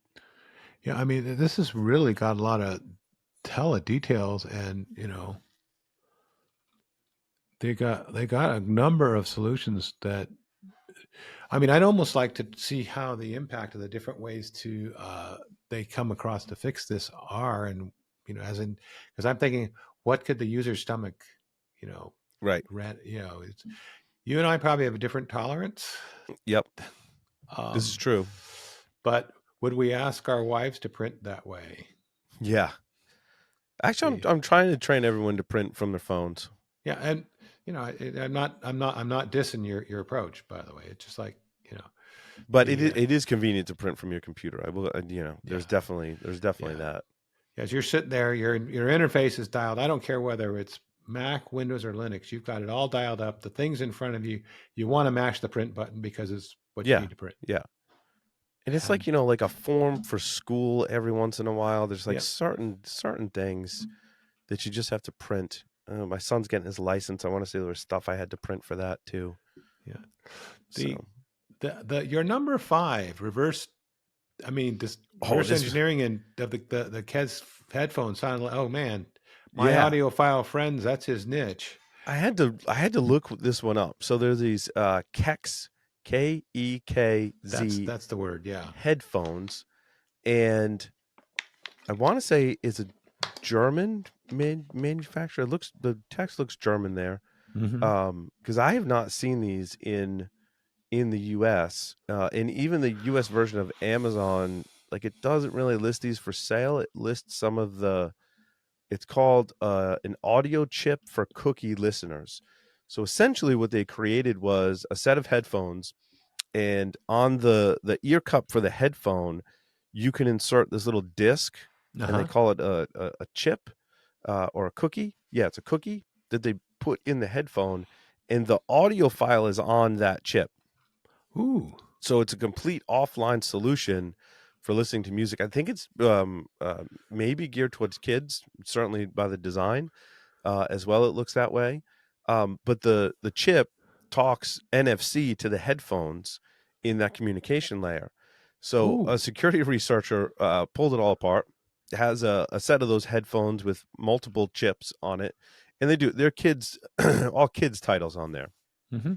yeah. I mean, this has really got a lot of hella details, and they got a number of solutions that, I mean, I'd almost like to see how the impact of the different ways to they come across to fix this are, and as in, because I'm thinking, what could the user's stomach, you know, right. it's, you and I probably have a different tolerance, Yep. This is um, true. but would we ask our wives to print that way? Yeah. Actually, See, I'm trying to train everyone to print from their phones. yeah, and I'm not dissing your approach, by the way. It's just like, But the it is convenient to print from your computer. I will, yeah, there's definitely yeah. that. As you're sitting there, your interface is dialed. I don't care whether it's Mac, Windows, or Linux. You've got it all dialed up. The things in front of you, you want to mash the print button because it's what you Yeah. need to print. Yeah. And it's like, And like a form for school every once in a while. There's like yeah, certain things that you just have to print. My son's getting his license. I want to say there was stuff I had to print for that too. yeah. The So, your number 5 reverse. I mean, this Oh, reverse this engineering and the Kez headphones sounded like, oh man, my yeah. audiophile friends, that's his niche. I had to look this one up. So there's these Keks That's Kekz that's the word. Yeah. headphones, and I want to say it's a German manufacturer. The text looks German there. Mm-hmm. Because I have not seen these in the US, and even the US version of Amazon, like it doesn't really list these for sale. It lists some of the. It's called an audio chip for cookie listeners. So essentially, what they created was a set of headphones, and on the ear cup for the headphone, you can insert this little disc, Uh and they huh. call it a chip or a cookie. Yeah, it's a cookie that they put in the headphone, and the audio file is on that chip. Ooh. So it's a complete offline solution for listening to music. I think it's maybe geared towards kids, certainly by the design as well. It looks that way, but the chip talks NFC to the headphones in that communication layer. So Ooh. a security researcher pulled it all apart. Has a set of those headphones with multiple chips on it, and they're kids, all kids titles on there, Mm-hmm.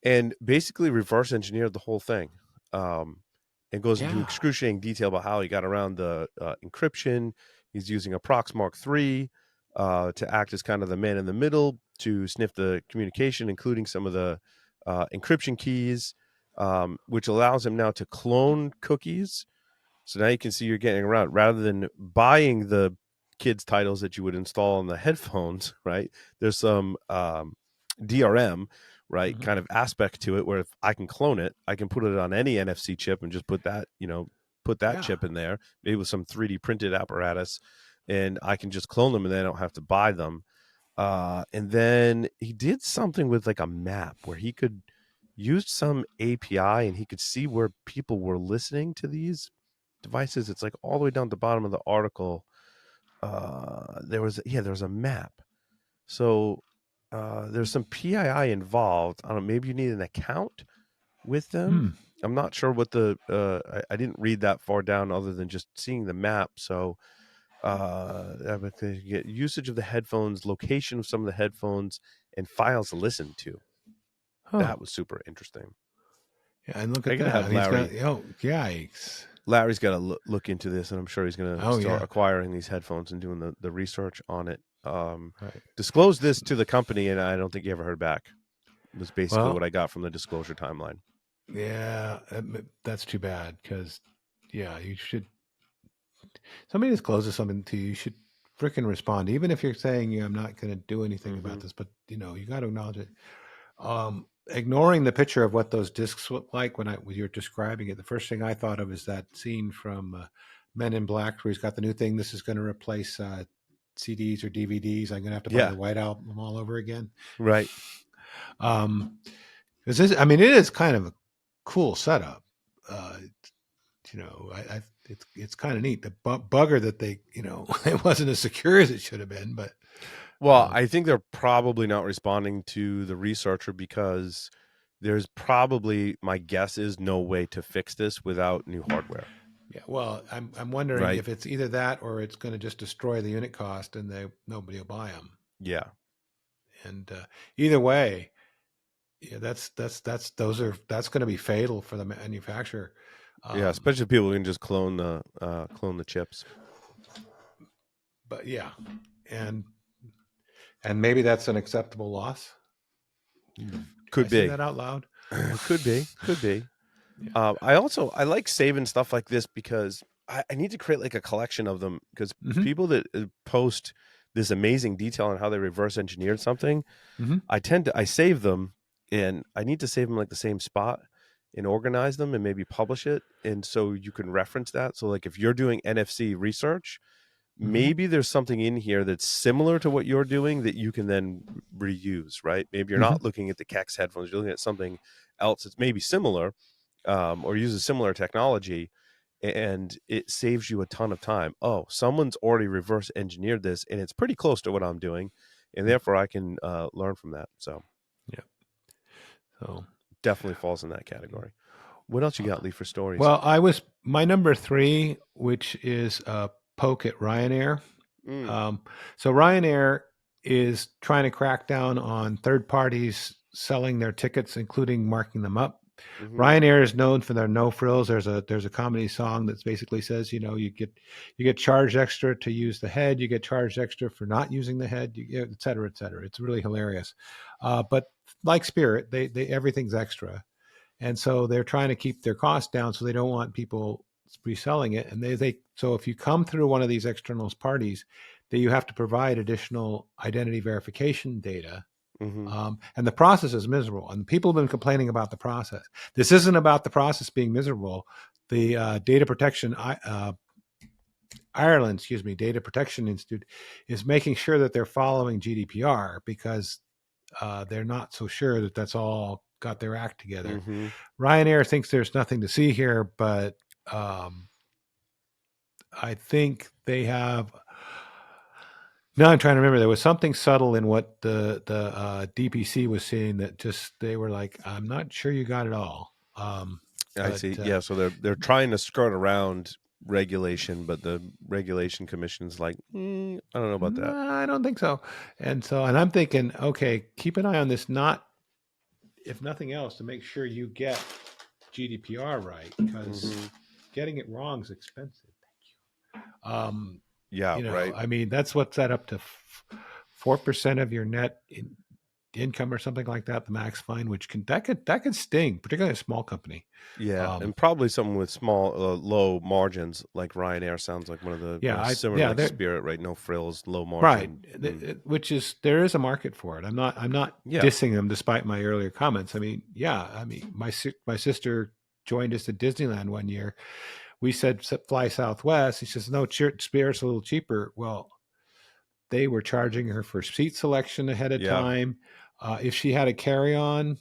and basically reverse engineered the whole thing, and goes into Yeah. excruciating detail about how he got around the encryption. He's using a Proxmark 3 to act as kind of the man in the middle to sniff the communication, including some of the encryption keys, which allows him now to clone cookies. So now you can see you're getting around rather than buying the kids titles that you would install on the headphones, right? There's some DRM, right, Mm-hmm. kind of aspect to it where if I can clone it, I can put it on any NFC chip and just put that Yeah. chip in there, maybe with some 3D printed apparatus, and I can just clone them and then I don't have to buy them. And then he did something with like a map where he could use some API and he could see where people were listening to these devices. It's like all the way down at the bottom of the article. There was a map. So there's some PII involved. I don't know, maybe you need an account with them. Hmm. I'm not sure what I didn't read that far down other than just seeing the map. So you get usage of the headphones, location of some of the headphones, and files listened to. Huh. That was super interesting. Yeah. And look I at gotta that. have And he's got. Larry. Oh, yikes. Larry's got to look into this, and I'm sure he's going to Oh start yeah. acquiring these headphones and doing the research on it. Right. Disclosed this to the company, and I don't think he ever heard back. Was basically what Well. I got from the disclosure timeline. Yeah. That's too bad because, yeah, you should. Somebody discloses something to you, you should freaking respond, even if you're saying, "Yeah, I'm not going to do anything about Mm-hmm. this." But you got to acknowledge it. Ignoring the picture of what those discs look like when you're describing it, the first thing I thought of is that scene from Men in Black where he's got the new thing. This is going to replace CDs or DVDs. I'm going to have to buy Yeah, the White Album all over again. right. Um, I mean, it is kind of a cool setup. Uh, it's kind of neat. The bugger that they, it wasn't as secure as it should have been, but Well, um, I think they're probably not responding to the researcher because there's probably, my guess is, no way to fix this without new hardware, yeah. Well, I'm wondering right? if it's either that or it's going to just destroy the unit cost and nobody will buy them. Yeah, And either way, yeah, that's going to be fatal for the manufacturer. yeah. Um, Especially if people can just clone the chips. but yeah, and and maybe that's an acceptable loss. Did I Could say be, that out loud? could be, could be. Yeah. I like saving stuff like this because I need to create like a collection of them because Mm-hmm. people that post this amazing detail on how they reverse engineered something, Mm-hmm. I save them, and I need to save them like the same spot and organize them and maybe publish it, and so you can reference that. So like if you're doing NFC research, Mm-hmm. maybe there's something in here that's similar to what you're doing that you can then reuse, right? Maybe you're Mm-hmm. not looking at the Kex headphones, you're looking at something else that's maybe similar, or uses similar technology, and it saves you a ton of time. Oh, someone's already reverse engineered this, and it's pretty close to what I'm doing, and therefore I can learn from that. So Yeah. So definitely falls in that category. What else you got, Lee, for stories? Well, I was my number 3, which is poke at Ryanair. Mm, Um, so Ryanair is trying to crack down on third parties selling their tickets, including marking them up. mm-hmm, Ryanair is known for their no frills. There's a comedy song that basically says, you get charged extra to use the head, you get charged extra for not using the head, et cetera, et cetera. It's really hilarious. But like Spirit, they everything's extra, and so they're trying to keep their costs down, so they don't want people reselling it. And they so if you come through one of these external parties, that you have to provide additional identity verification data. mm-hmm. And the process is miserable, and people have been complaining about the process. This isn't about the process being miserable. The data protection Ireland, Data Protection Institute is making sure that they're following GDPR, because they're not so sure that that's all got their act together. Mm-hmm. Ryanair thinks there's nothing to see here, but I think they have. Now I'm trying to remember. There was something subtle in what the DPC was saying that just they were like, "I'm not sure you got it all." I But see. Yeah, so they're trying to skirt around regulation, but the regulation commission's like, I don't know about that. no, I don't think so. And I'm thinking, okay, keep an eye on this. Not, if nothing else, to make sure you get GDPR right, because Mm-hmm. getting it wrong is expensive. Um, Yeah, right. I mean, that's what's that up to 4% of your net income or something like that, the max fine, which that could sting, particularly a small company. Yeah, Um, and probably something with small, low margins, like Ryanair sounds like one of the, yeah, similar like they're Spirit, right? No frills, low right. margin. Which is, there is a market for it. I'm not Yeah. dissing them despite my earlier comments. I mean, yeah, I mean, my sister joined us at Disneyland one year. We said fly Southwest. He says no, Spirit's a little cheaper. Well, they were charging her for seat selection ahead of Yeah. time. If she had a carry on,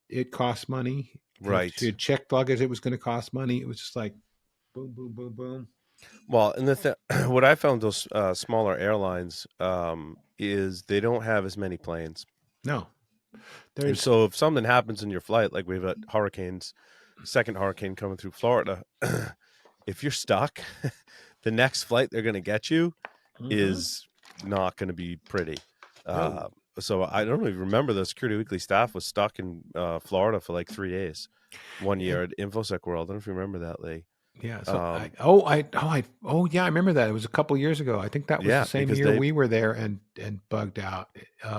it cost money. If she Right. had checked luggage, it was going to cost money. It was just like boom, boom, boom, boom. Well, and what I found those smaller airlines is they don't have as many planes. No, And there's so if something happens in your flight, like we've had hurricanes, second hurricane coming through Florida, if you're stuck, the next flight they're going to get you mm-hmm. is not going to be pretty. No. Uh, so I don't even remember the Security Weekly staff was stuck in Florida for like 3 days one year And at InfoSec World. I don't know if you remember that, Lee. yeah, so Um, yeah, I remember that. It was a couple years ago. I think that was the yeah, same because year we were there and bugged out.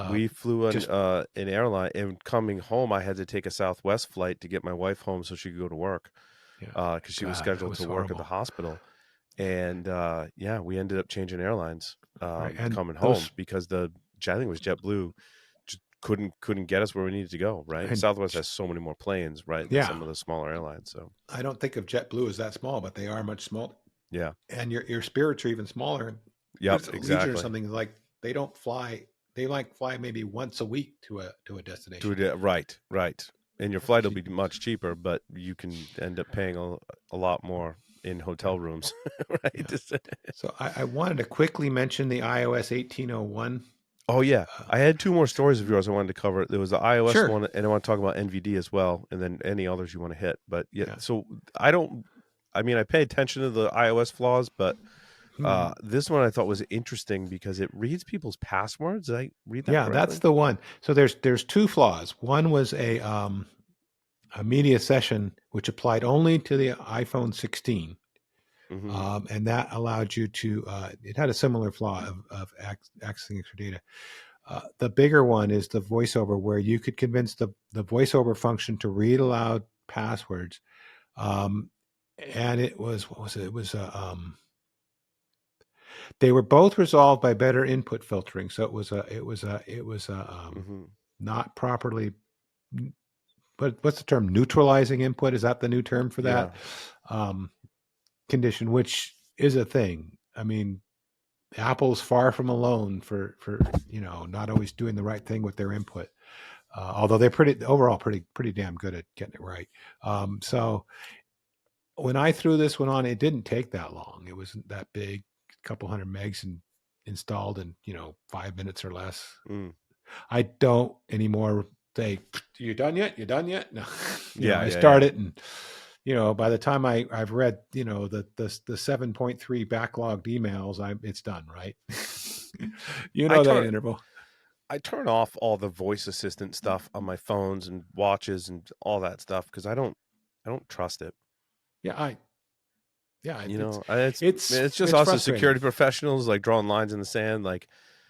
we flew Just an airline, and coming home, I had to take a Southwest flight to get my wife home so she could go to work yeah, because she was God, that scheduled was to work at the horrible. hospital. And yeah, we ended up changing airlines Right, and coming home those because I think it was JetBlue just couldn't get us where we needed to go. Right, and Southwest has so many more planes, right, than yeah, some of the smaller airlines. So I don't think of JetBlue as that small, but they are much smaller. yeah, And your spirits are even smaller. yep, There's Legion or exactly. something, like they don't fly. They like fly maybe once a week to a destination. Right, right. And your flight will be much cheaper, but you can end up paying a lot more in Yeah, hotel rooms, yeah. right? So I wanted to quickly mention the iOS 1801. Oh yeah, Uh, I had two more stories of yours I wanted to cover. There was the iOS sure. one, and I want to talk about NVD as well, and then any others you want to hit. But yeah, Yeah. so I don't. I mean, I pay attention to the iOS flaws, but Mhm. this one I thought was interesting because it reads people's passwords. Did I read that Yeah, that's correctly? the one. So there's two flaws. One was a media session which applied only to the iPhone 16. Mm-hmm. And that allowed you to, it had a similar flaw of accessing extra data. The bigger one is the voiceover, where you could convince the voiceover function to read aloud passwords. Um, and it was, what was it? It was, they were both resolved by better input filtering. So it was Mm-hmm. not properly, what's the term? Neutralizing input. Is that the new term for Yeah. that? Um, Condition, which is a thing. I mean, Apple's far from alone for not always doing the right thing with their input. Although they're pretty damn good at getting it right. So when I threw this one on, it didn't take that long. It wasn't that big, a couple hundred megs and installed in 5 minutes or less. Mm. I don't anymore say, "You done yet? You done yet?" No, Yeah. I Yeah. start Yeah. it and by the time I've read, the 7.3 backlogged emails, it's done, right? I That turn interval. I turn off all the voice assistant stuff on my phones and watches and all that stuff because I don't trust it. Yeah, yeah, You it's know, it's just it's us as frustrating. security professionals like drawing lines in the sand. Like,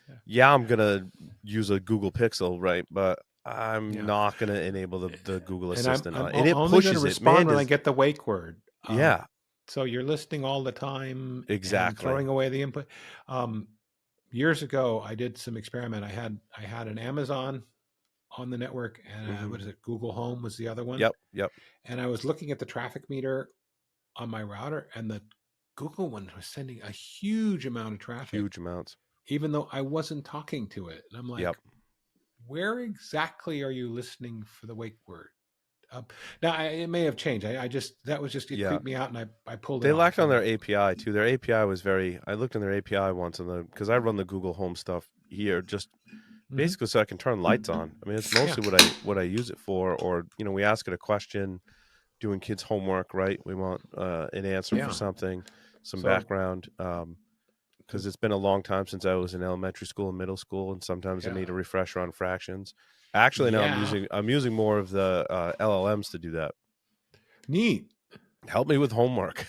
Yeah, yeah, I'm gonna use a Google Pixel, right? But I'm yeah. not gonna enable the Google And I'm Assistant on I'm it. And it only going to pushes it. Man, respond when I does get the wake word. yeah, So you're listening all the time and exactly. throwing away the input. Um, Years ago, I did some experiment. I had an Amazon on the network, and Hmm. what is it? Google Home was the other one. Yep, yep. And I was looking at the traffic meter on my router, and the Google one was sending a huge amount of traffic, Huge amounts. even though I wasn't talking to it. And I'm like, Yep. where exactly are you listening for the wake word? Now it may have changed. I just that was just it Yeah. creeped me out, and I pulled it They lacked off. on And their API too. Their API was very. I looked in their API once on the because I run the Google Home stuff here, just hmm basically so I can turn lights on. I mean, it's yeah, mostly what I use it for. Or we ask it a question, doing kids' homework, right? We want an answer for yeah. something, some So, background. Because it's been a long time since I was in elementary school and middle school, and sometimes I yeah, need a refresher on fractions. Actually, now I'm yeah, using I'm using more of the LLMs to do that. neat. Help me with homework.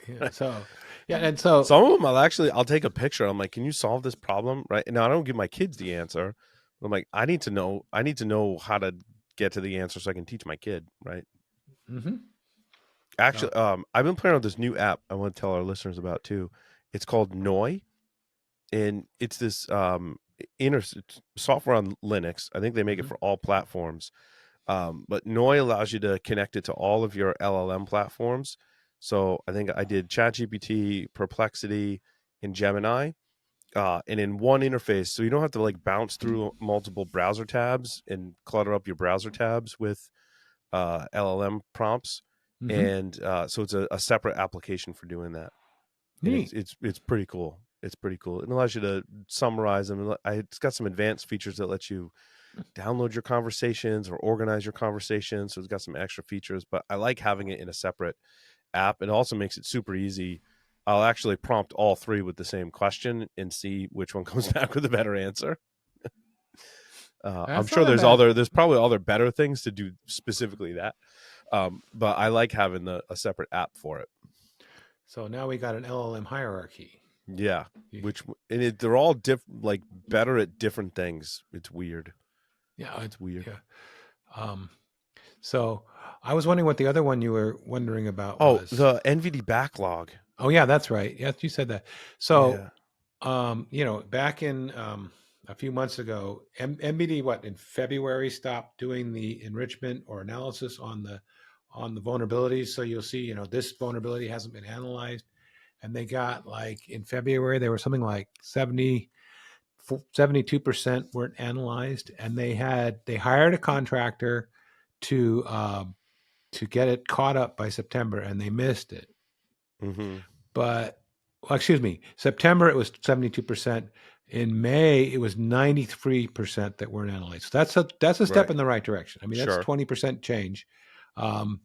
Yeah. So, yeah, and so Some of them I'll take a picture. I'm like, can you solve this problem? Right now, I don't give my kids the answer. I'm like, I need to know how to get to the answer so I can teach my kid. Right. hmm so Actually, I've been playing with this new app. I want to tell our listeners about too. It's called Noi, and it's this it's software on Linux. I think they make it hmm for all platforms. But Noi allows you to connect it to all of your LLM platforms. So I think I did ChatGPT, Perplexity, and Gemini, and in one interface. So you don't have to like bounce through multiple browser tabs and clutter up your browser tabs with LLM prompts. hmm And so it's a separate application for doing that, and it's neat. it's it's pretty cool. It's pretty cool. It allows you to summarize them. It's got some advanced features that let you download your conversations or organize your conversations. So it's got some extra features, but I like having it in a separate app. It also makes it super easy. I'll actually prompt all three with the same question and see which one comes back with a better answer. I'm That's sure not a bad. there's probably other better things to do specifically that. But I like having a separate app for it. So now we got an LLM hierarchy. Yeah, they're all like better at different things. It's weird. Yeah, It's weird. yeah. Um, so I was wondering what the other one you were wondering about Oh, was. the NVD backlog. Oh yeah, that's right. Yes, you said that. So Yeah. back in a few months ago, MBD what in February stopped doing the enrichment or analysis on the vulnerabilities. So you'll see, this vulnerability hasn't been analyzed, and they got like in February there was something like 72% weren't analyzed, and they hired a contractor to to get it caught up by September, and they missed it. Hmm. But well, excuse me, September it was 72%. In May it was 93% that weren't analyzed. So that's a step Right. in the right direction. I mean, that's Sure. 20% change. Um,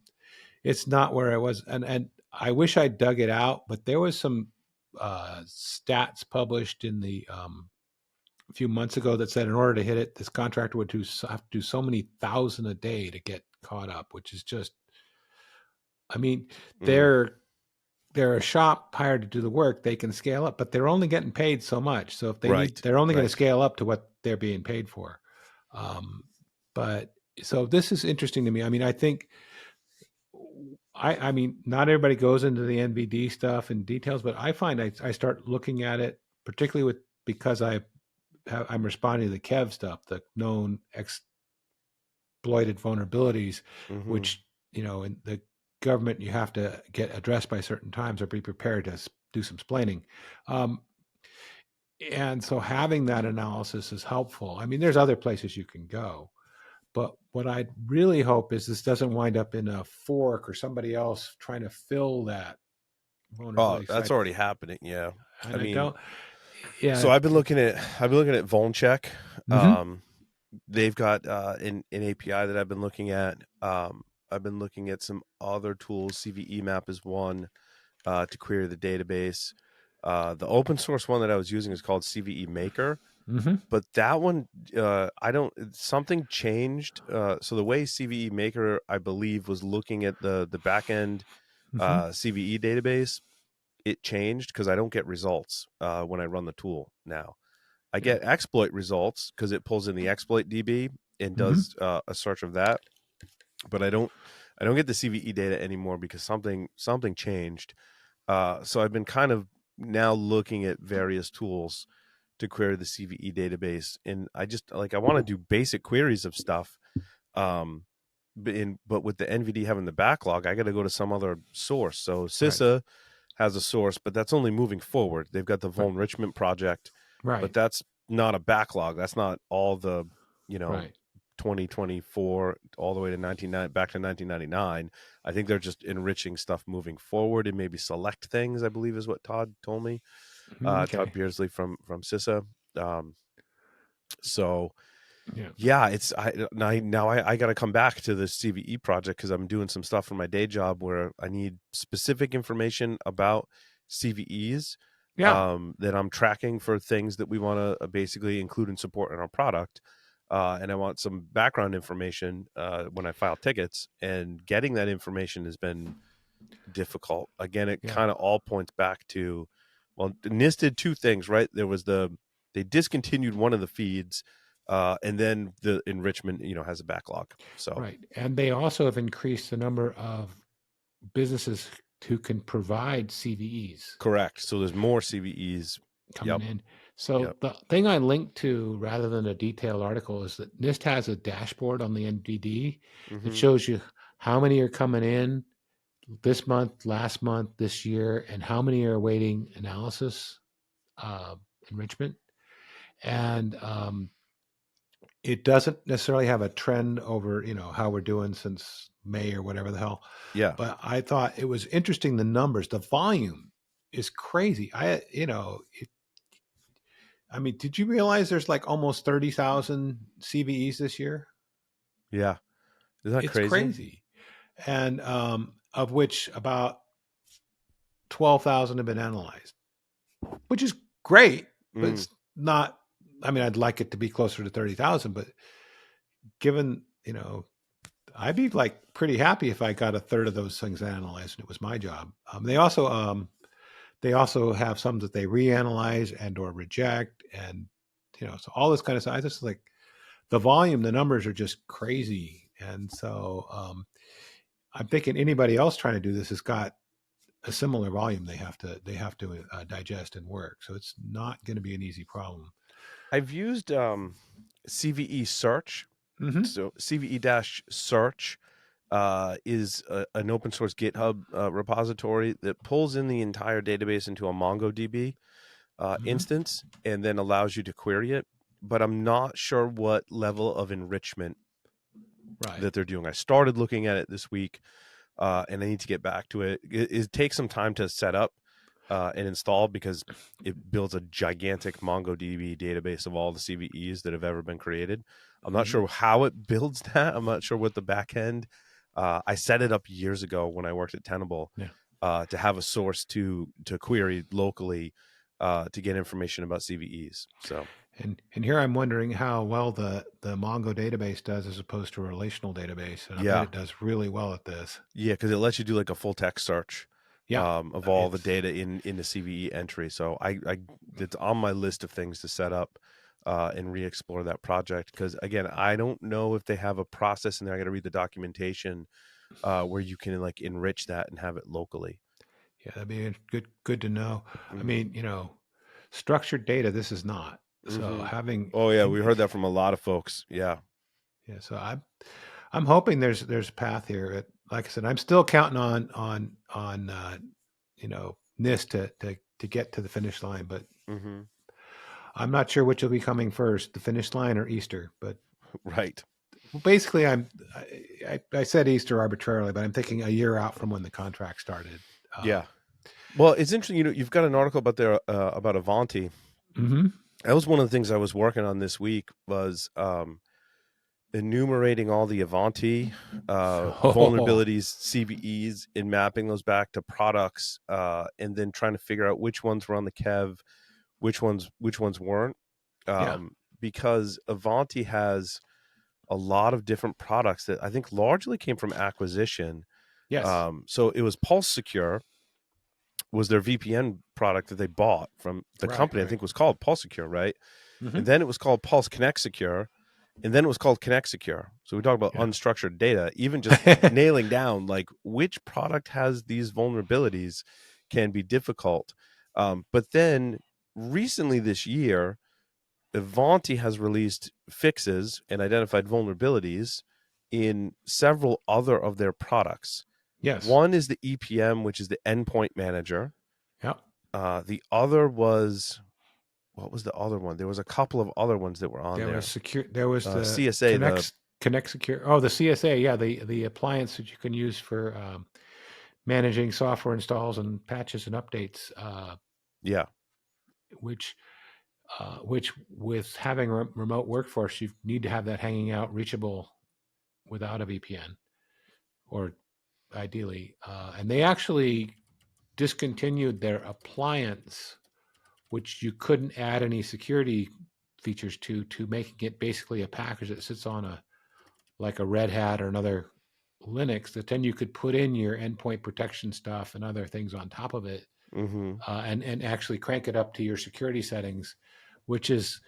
it's not where I was, and I wish I dug it out, but there was some stats published in the a few months ago that said in order to hit it, this contractor would have to do so many thousand a day to get caught up, which is just, I mean, Mm. they're they're a shop hired to do the work. They can scale up, but they're only getting paid so much. So if Right. they're only going to Right. scale up to what they're being paid for. Um, but so this is interesting to me. I mean, I think I mean, not everybody goes into the NVD stuff in details, but I find I start looking at it, particularly because I'm responding to the Kev stuff, the known exploited vulnerabilities, Hmm. which, in the government, you have to get addressed by certain times or be prepared to do some splaining. Um, and so having that analysis is helpful. I mean, there's other places you can go, but what I really hope is this doesn't wind up in a fork or somebody else trying to fill that Oh, vulnerability that's site. already happening. Yeah. I And I mean, don't, yeah. so I've been looking at VulnCheck. Mm-hmm. Um, they've got an API that I've been looking at. I've been looking at some other tools. CVE map is one to query the database. The open source one that I was using is called CVE Maker, Mm-hmm. but that one, I don't. Something changed. So the way CVE Maker, I believe, was looking at the back end Mm-hmm. CVE database, it changed because I don't get results when I run the tool now. I Yeah. get exploit results because it pulls in the exploit DB and Mm-hmm. does a search of that, but I don't get the CVE data anymore because something changed. So I've been kind of now looking at various tools to query the CVE database, and I just like I want to do basic queries of stuff. Um, but with the NVD having the backlog, I got to go to some other source. So Right. CISA has a source, but that's only moving forward. They've got the Right. Vulnerabilities project, but Right. that's not a backlog. That's not all the, you know, Right. 2024 all the way to back to 1999. I think they're just enriching stuff moving forward and maybe select things, I believe is what Todd told me. Okay. Todd Beersley from CISA. Um, so Yeah. yeah, it's I got to come back to the CVE project because I'm doing some stuff for my day job where I need specific information about CVEs Yeah. that I'm tracking for things that we want to basically include and support in our product. And I want some background information when I file tickets, and getting that information has been difficult. Again, it Yeah. kind of all points back to, well, NIST did two things, right? They discontinued one of the feeds, and then the enrichment, has a backlog. So Right. And they also have increased the number of businesses who can provide CVEs correct. So there's more CVEs. coming Yep. in. So Yep. the thing I linked to rather than a detailed article is that NIST has a dashboard on the NVD that Mm-hmm. shows you how many are coming in this month, last month, this year, and how many are awaiting analysis, uh, enrichment. And it doesn't necessarily have a trend over, how we're doing since May or whatever the hell. Yeah. But I thought it was interesting. The numbers, the volume is crazy. I mean, did you realize there's like almost 30,000 CVEs this year? Yeah. Isn't that It's crazy? crazy. And of which about 12,000 have been analyzed, which is great, but Mm. it's not. I mean, I'd like it to be closer to 30,000, but given, I'd be like pretty happy if I got a third of those things analyzed and it was my job. They also have some that they reanalyze and or reject, and so all this kind of stuff. I just like the volume, the numbers are just crazy, and so I'm thinking anybody else trying to do this has got a similar volume they have to digest and work. So it's not going to be an easy problem. I've used CVE search. Mm-hmm. So CVE dash search is an open source GitHub repository that pulls in the entire database into a MongoDB Mm-hmm. instance and then allows you to query it. But I'm not sure what level of enrichment Right. that they're doing. I started looking at it this week, and I need to get back to it. It takes some time to set up and install because it builds a gigantic MongoDB database of all the CVEs that have ever been created. I'm not Mm-hmm. sure how it builds that. I'm not sure what the back end. I set it up years ago when I worked at Tenable Yeah. to have a source to query locally to get information about CVEs. So And here I'm wondering how well the Mongo database does as opposed to a relational database, and I bet yeah, it does really well at this. yeah, because it lets you do like a full text search Yeah, of all the it's data in the CVE entry. So I it's on my list of things to set up and re-explore that project because again, I don't know if they have a process in there. I got to read the documentation where you can like enrich that and have it locally. yeah, that'd be good to know. I Mm-hmm. mean, structured data. This is not. So Mm-hmm. having Oh yeah, and we heard that from a lot of folks. Yeah. yeah, so I'm hoping there's a path here. Like I said, I'm still counting on NIST to get to the finish line, but Mm-hmm. I'm not sure which will be coming first, the finish line or Easter. But Right. well, basically, I said Easter arbitrarily, but I'm thinking a year out from when the contract started. Yeah. Well, it's interesting. You've got an article about there about Avanti. Mm-hmm. That was one of the things I was working on this week was enumerating all the Avanti Oh, vulnerabilities, CVEs, and mapping those back to products, and then trying to figure out which ones were on the Kev, which ones weren't, yeah. because Avanti has a lot of different products that I think largely came from acquisition. Yes. So it was Pulse Secure was their VPN product that they bought from the Right. company. I Right. think was called Pulse Secure, right? Mm-hmm. And then it was called Pulse Connect Secure, and then it was called Connect Secure. So we talk about Yeah. unstructured data. Even just nailing down like which product has these vulnerabilities can be difficult. But then recently this year, Ivanti has released fixes and identified vulnerabilities in several other of their products. Yes. One is the EPM, which is the endpoint manager. Yeah. The other was, what was the other one? There was a couple of other ones that were on There was there. secure. There was the CSA, Connect Secure. Oh, the CSA. Yeah, the appliance that you can use for managing software installs and patches and updates. yeah, Which which with having a remote workforce, you need to have that hanging out, reachable without a VPN, or ideally. And they actually discontinued their appliance, which you couldn't add any security features to making it basically a package that sits on a like a Red Hat or another Linux that then you could put in your endpoint protection stuff and other things on top of it, hmm and actually crank it up to your security settings, which is,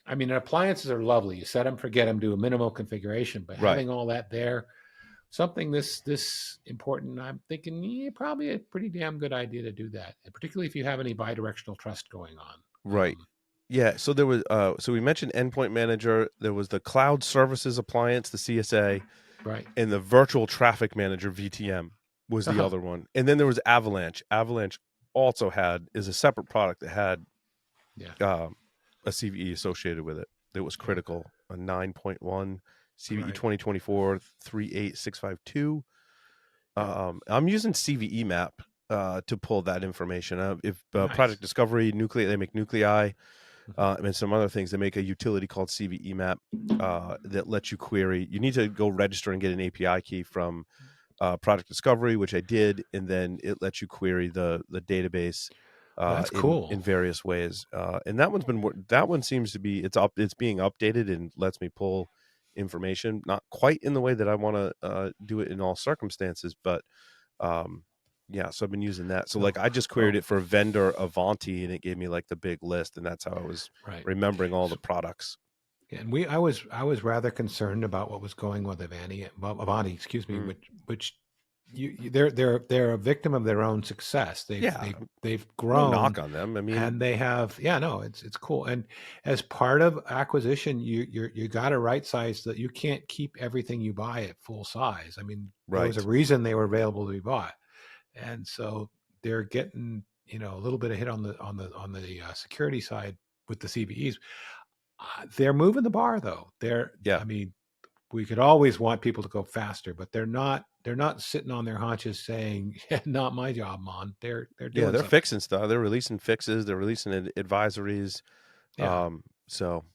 I mean, appliances are lovely. You set them, forget them, do a minimal configuration, but right. having all that there, something this important, I'm thinking, yeah, probably a pretty damn good idea to do that, and particularly if you have any bidirectional trust going on. Right. Yeah. So there was so we mentioned Endpoint Manager, there was the Cloud Services Appliance, the CSA, Right. and the Virtual Traffic Manager, VTM, was the Uh-huh. other one. And then there was Avalanche. Avalanche also is a separate product that had Yeah. um, a CVE associated with it that was Yeah. critical, a 9.1 CVE Right. 2024 38652. Yeah. I'm using CVE map to pull that information. If Nice. Project Discovery, Nuclei, they make Nuclei, Mhm. and some other things. They make a utility called CVE map that lets you query. You need to go register and get an API key from Project Discovery, which I did, and then it lets you query the database Well, that's in cool. various ways. And that one seems to be it's being updated and lets me pull information, not quite in the way that I want to do it in all circumstances, but um, yeah. So I've been using that. So So, like I just queried oh, it for vendor Avanti, and it gave me like the big list, and that's how I was right. remembering all the So, products. and I was rather concerned about what was going with Avanti, excuse me, Mm. which they're a victim of their own success. They've Yeah, they've no grown, knock on them. I mean, and they have, yeah, no, it's cool. And as part of acquisition, you got to right size that. You can't keep everything you buy at full size. I mean, there was a right. reason they were available to be bought, and so they're getting, a little bit of hit on the security side with the CVEs. They're moving the bar though. Yeah, I mean, we could always want people to go faster, but they're not sitting on their haunches saying, yeah, not my job, man. They're yeah. doing They're something. fixing stuff. They're releasing fixes. They're releasing advisories. Yeah. So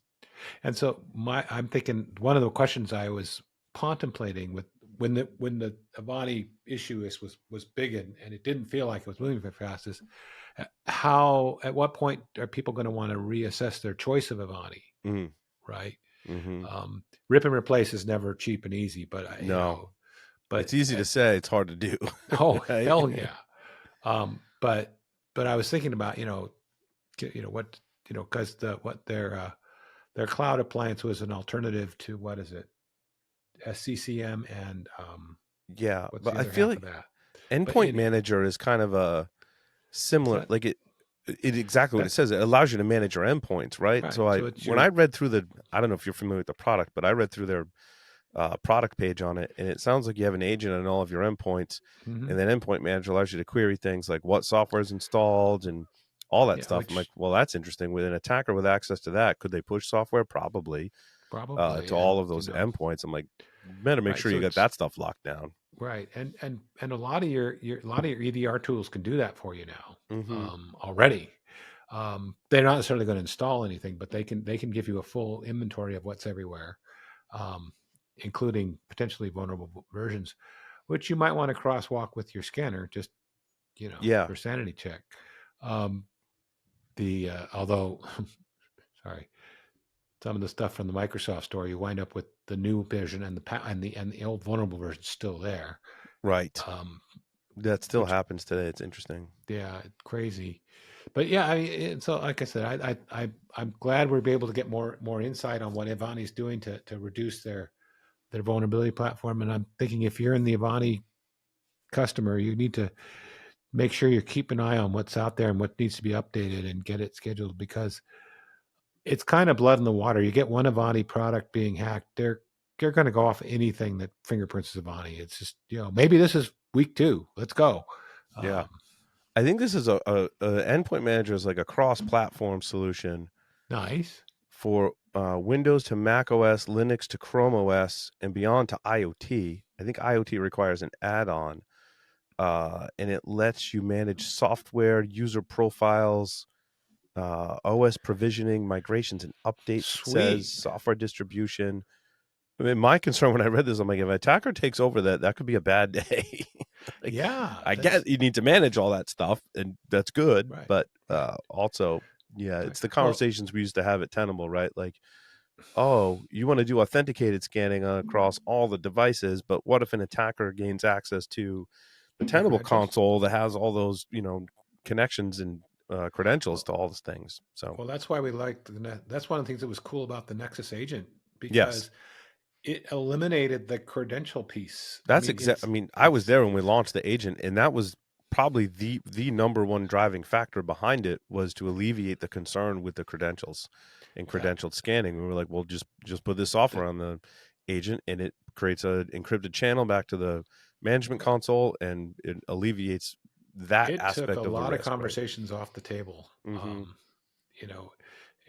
And so I'm thinking one of the questions I was contemplating with when the Avani issue was big, and it didn't feel like it was moving very fast, is how, at what point are people going to want to reassess their choice of Avani, mm, right? hmm Rip and replace is never cheap and easy, but no, but it's easy to say. It's hard to do, oh, right? hell yeah. But I was thinking about, what, because their cloud appliance was an alternative to, what is it, SCCM, and Yeah, what's but the I other feel half of like that? But Endpoint Manager is kind of a what's similar, that? like it exactly what it That says. It allows you to manage your endpoints, right? right. So So it's when your I read through I don't know if you're familiar with the product, but I read through their product page on it, and it sounds like you have an agent on all of your endpoints, mhm. and then Endpoint Manager allows you to query things like what software is installed and all that Yeah, stuff. I'm like, which well, that's interesting. With an attacker with access to that, could they push software? Probably probably, to and all of those endpoints. I'm like, better make right. sure So you got it's that stuff locked down. right, and a lot of your EDR tools can do that for you now, hmm already. They're not necessarily going to install anything, but they can give you a full inventory of what's everywhere. including potentially vulnerable versions, which you might want to crosswalk with your scanner, just Yeah. for sanity check. Um, the although, sorry, some of the stuff from the Microsoft store, you wind up with the new version and the old vulnerable version still there. Right. Um, That still which happens today. It's interesting. Yeah, crazy. But yeah, so like I said, I'm glad we'll be able to get more insight on what Ivani's doing to reduce their vulnerability platform. And I'm thinking if you're in the Ivani customer, you need to make sure you keep an eye on what's out there and what needs to be updated and get it scheduled, because it's kind of blood in the water. You get one Ivani product being hacked, they're going to go off anything that fingerprints Ivani. It's just, maybe this is week 2. Let's go. Yeah. Um, I think this is a endpoint manager is like a cross-platform solution nice. for Windows to Mac OS, Linux to Chrome OS, and beyond to IoT. I think IoT requires an add-on, and it lets you manage software, user profiles, OS provisioning, migrations and updates. It says Sweet. software distribution. I mean, my concern when I read this, I'm like, if an attacker takes over that could be a bad day. Like, Yeah, I that's get you need to manage all that stuff, and that's good, right. but Right. also, yeah, Right. it's the Well, conversations we used to have at Tenable, right? Like, oh, you want to do authenticated scanning across all the devices, but what if an attacker gains access to the your Tenable credentials. console that has all those, connections and credentials Well, to all those things? So, that's why we liked that's one of the things that was cool about the Nexus agent, yes, because it eliminated the credential piece. I that's mean, exact. I mean, I was it's there when we launched the agent, and that was probably the number one driving factor behind it was to alleviate the concern with the credentials and yeah. credentialed scanning. We were like, well, just put this software on the agent, and it creates a encrypted channel back to the management console, and it alleviates that It took a aspect of the lot of risk, right? conversations off the table. Mm-hmm. You know,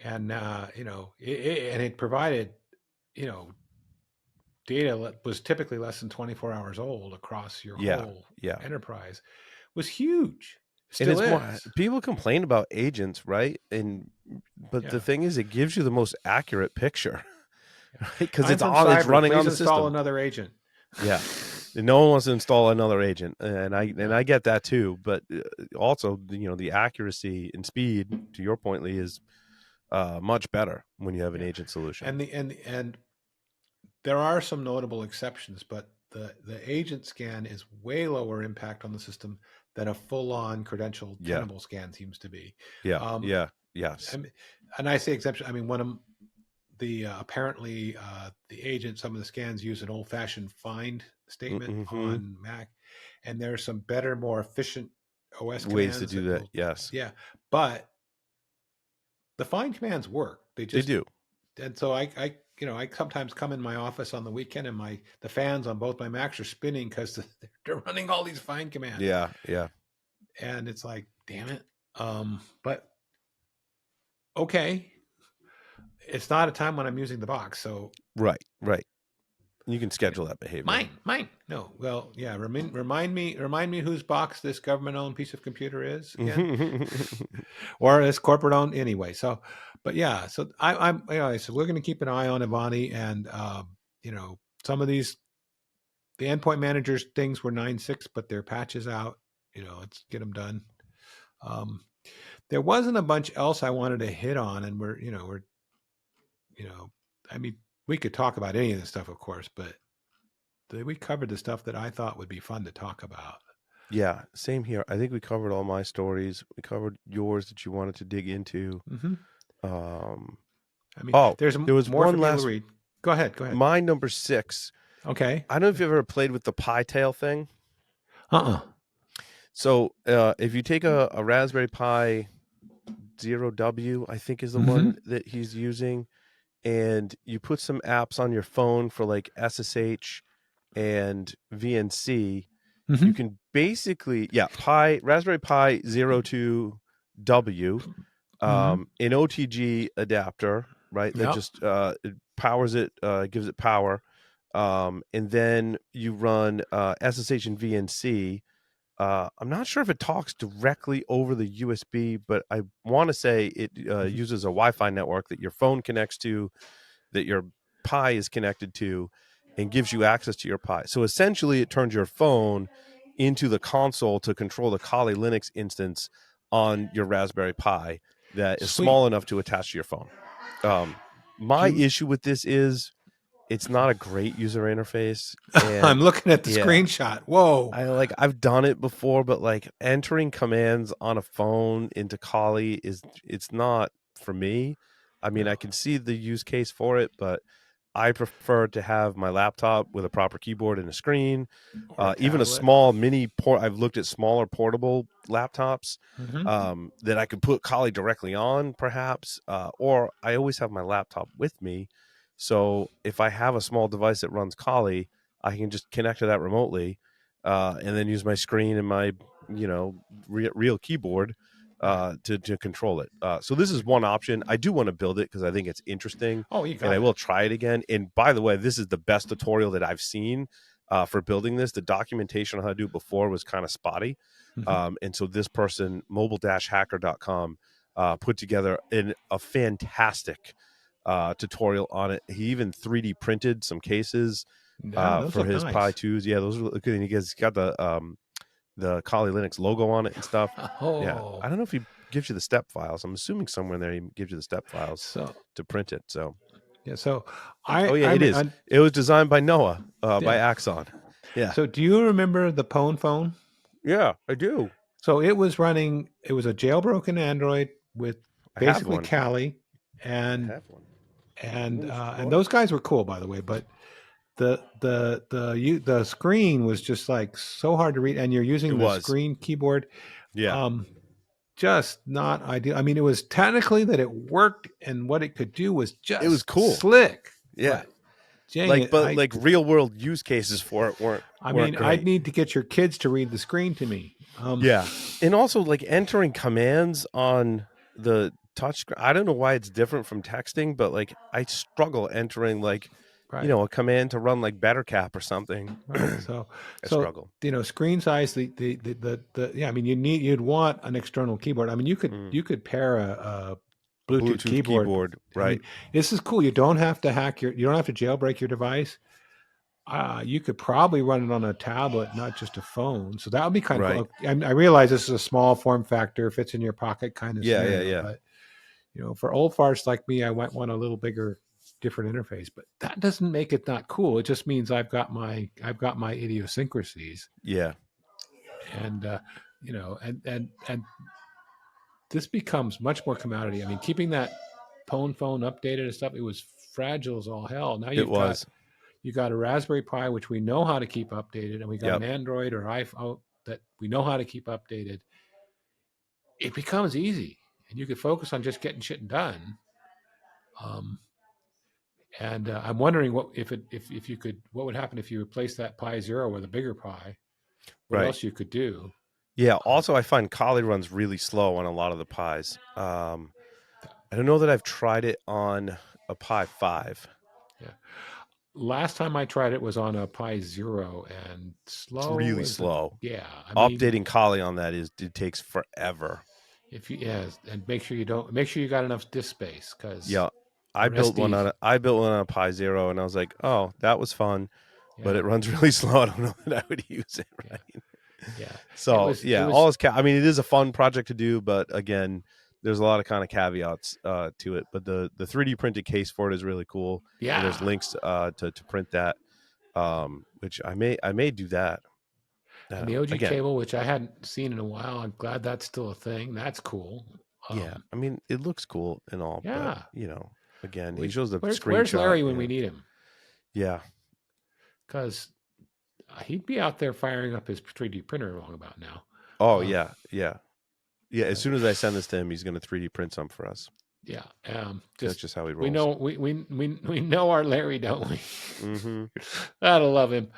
and and it provided, you know, data that was typically less than 24 hours old across your Yeah, whole yeah. enterprise was huge. And Still it's more is. people complain about agents, right? But the Yeah. thing is, it gives you the most accurate picture, Yeah. right? Because I'm it's from on, it's cyber. running on Please the install system. another agent. Yeah, and no one wants to install another agent, and No. I get that too. But also, the accuracy and speed, to your point, Lee, is much better when you have an Yeah. agent solution. And there are some notable exceptions, but the agent scan is way lower impact on the system than a full-on credential Yeah, tenable scan seems to be. yeah, Um, yeah, yes. I mean, and I say exception. I mean, one of the apparently the agent, some of the scans use an old-fashioned find statement Mm-hmm. on Mac, and there's some better, more efficient OS Ways to commands do that that. will, Yes, yeah, but the find commands work. They they just do. and so I sometimes come in my office on the weekend and the fans on both my Macs are spinning because they're running all these find commands, Yeah, yeah. and it's like, damn it. But okay, it's not a time when I'm using the box, so Right, right. You can yeah. schedule that behavior. Mine. No, well, yeah. Remind me whose box this government-owned piece of computer is again, or this corporate-owned anyway. So, but yeah. So I'm, so we're going to keep an eye on Ivani, and some of these the endpoint managers things were 9.6, but their patches out. Let's get them done. Um, there wasn't a bunch else I wanted to hit on, and you know, I mean, we could talk about any of this stuff, of course, but we covered the stuff that I thought would be fun to talk about. Yeah, same here. I think we covered all my stories. We covered yours that you wanted to dig into. Mm-hmm. Um, I mean, oh, there's there was more for one people to last. read. Go ahead. Go ahead. My number 6. Okay. I don't know if you've ever played with the pie tail thing. Uh-uh. So if you take a Raspberry Pi 0W, I think is the Mm-hmm. one that he's using, and you put some apps on your phone for like SSH and VNC, Mm-hmm. you can basically, Raspberry Pi 02W, Mm-hmm. an OTG adapter, right? That Yep. just it powers it, gives it power. And then you run SSH and VNC. I'm not sure if it talks directly over the USB, but I want to say it Mm-hmm. uses a Wi-Fi network that your phone connects to, that your Pi is connected to and gives you access to your Pi. So essentially it turns your phone into the console to control the Kali Linux instance on your Raspberry Pi that is Sweet. small enough to attach to your phone. My You, issue with this is it's not a great user interface. I'm And looking at the yeah, screenshot. Whoa. I've done it before, but like entering commands on a phone into Kali it's not for me. I mean, No. I can see the use case for it, but I prefer to have my laptop with a proper keyboard and a screen. Or a Even a tablet. small mini port. I've looked at smaller portable laptops Mm-hmm. that I could put Kali directly on, perhaps. Or I always have my laptop with me, so if I have a small device that runs Kali, I can just connect to that remotely, and then use my screen and my real keyboard Right. to control it. So this is one option. I do want to build it because I think it's interesting, Oh, you and I got will it. try it again. And by the way, this is the best tutorial that I've seen for building this. The documentation on how to do it before was kind of spotty, Mm-hmm. and so this person, mobile-hacker.com, put together a fantastic tutorial on it. He even 3D printed some cases Yeah, those for look his Pi nice. 2s. Yeah, those are good. And he's got the Kali Linux logo on it and stuff. Yeah, Oh, I don't know if he gives you the step files. I'm assuming somewhere in there he gives you the step files so to print it. So, yeah, so oh yeah, I it mean, is. It was designed by Noah, by yeah. Axon. Yeah, So do you remember the Pwn phone? yeah, I do. So it was running. It was a jailbroken Android with I have basically one. Kali, I and have one. You and want to uh, and explore? those guys were cool, by the way. But the screen was just like so hard to read, and you're It using the was. screen keyboard. Yeah, Um, just not ideal. I mean, it was technically that it worked, and what it could do was it was just cool. slick. Yeah, But dang it, but like real world use cases for it I weren't mean, I'd great. need to get your kids to read the screen to me. Yeah. And also like entering commands on the touch screen. I don't know why it's different from texting, but like I struggle entering like, Right. a command to run like BetterCap or something. Right. I So struggle. screen size. The yeah. I mean, you'd want an external keyboard. I mean, Mm. you could pair a A Bluetooth Bluetooth keyboard. keyboard, I mean, right? this is cool. You don't have to you don't have to jailbreak your device. You could probably run it on a tablet, not just a phone. So that would be kind of Right. cool. I realize this is a small form factor, fits in your pocket kind of Yeah, yeah, scenario, yeah. but for old farts like me, I might want a little bigger, different interface. But that doesn't make it not cool. It just means I've got my idiosyncrasies, Yeah. and and this becomes much more commodity. I mean, keeping that phone updated and stuff, it was fragile as all hell. Now It was. you got a Raspberry Pi, which we know how to keep updated, and we got Yep. an Android or iPhone that we know how to keep updated. It becomes easy, and you could focus on just getting shit done. Um, and I'm wondering if you could what would happen if you replace that Pi Zero with a bigger Pi. What Right. else you could do? Yeah. Um, Also I find Kali runs really slow on a lot of the Pis. I don't know that I've tried it on a Pi 5. yeah. Last time I tried it was on a Pi Zero, and It's slow really as a slow. yeah. I mean, Updating Kali on that it takes forever. if you yeah, and make sure you got enough disk space because Yeah. or SD. I built one on a Pi Zero and I was like, "Oh, that was fun, but Yeah, it runs really slow. I don't know that I would use it, yeah, right?" yeah. So, It yeah, was I mean, it is a fun project to do, but again, there's a lot of kind of caveats to it. But the 3D printed case for it is really cool, and there's yeah. links to print that, which I may do that. And the OG Again, cable, which I hadn't seen in a while, I'm glad that's still a thing. That's cool. yeah, Um, I mean, it looks cool and all, but yeah. again, he shows a Where's screenshot. Larry when we Yeah, need him? yeah. Because he'd be out there firing up his 3D printer along about now. Oh Um, yeah, yeah. Yeah, as but soon as I send this to him, he's going to 3D print some for us. yeah, That's just just how he we rolls. know we know our Larry, don't we? Mm-hmm. Gotta love him.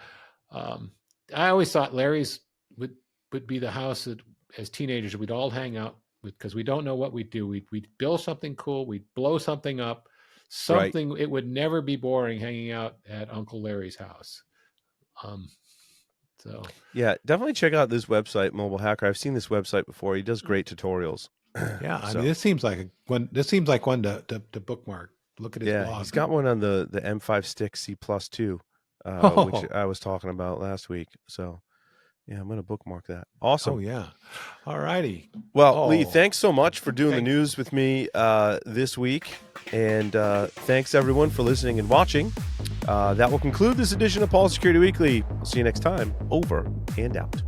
Um, I always thought Larry's would be the house that as teenagers we'd all hang out with because we don't know what we'd do. We'd build something cool, we'd blow something up, Right. something. It would never be boring hanging out at Uncle Larry's house. Um, so Yeah, definitely check out this website, Mobile Hacker. I've seen this website before. He does great tutorials. yeah, I mean, So this seems like one. This seems like one to bookmark. look at his Yeah, blog. he's got one on the M5 stick C+ too, which I was talking about last week. So yeah, I'm gonna bookmark that. Awesome. Oh yeah. All righty. Well, Lee, thanks so much for doing the news with me this week, and thanks everyone for listening and watching. That will conclude this edition of Paul Security Weekly. We'll see you next time. Over and out.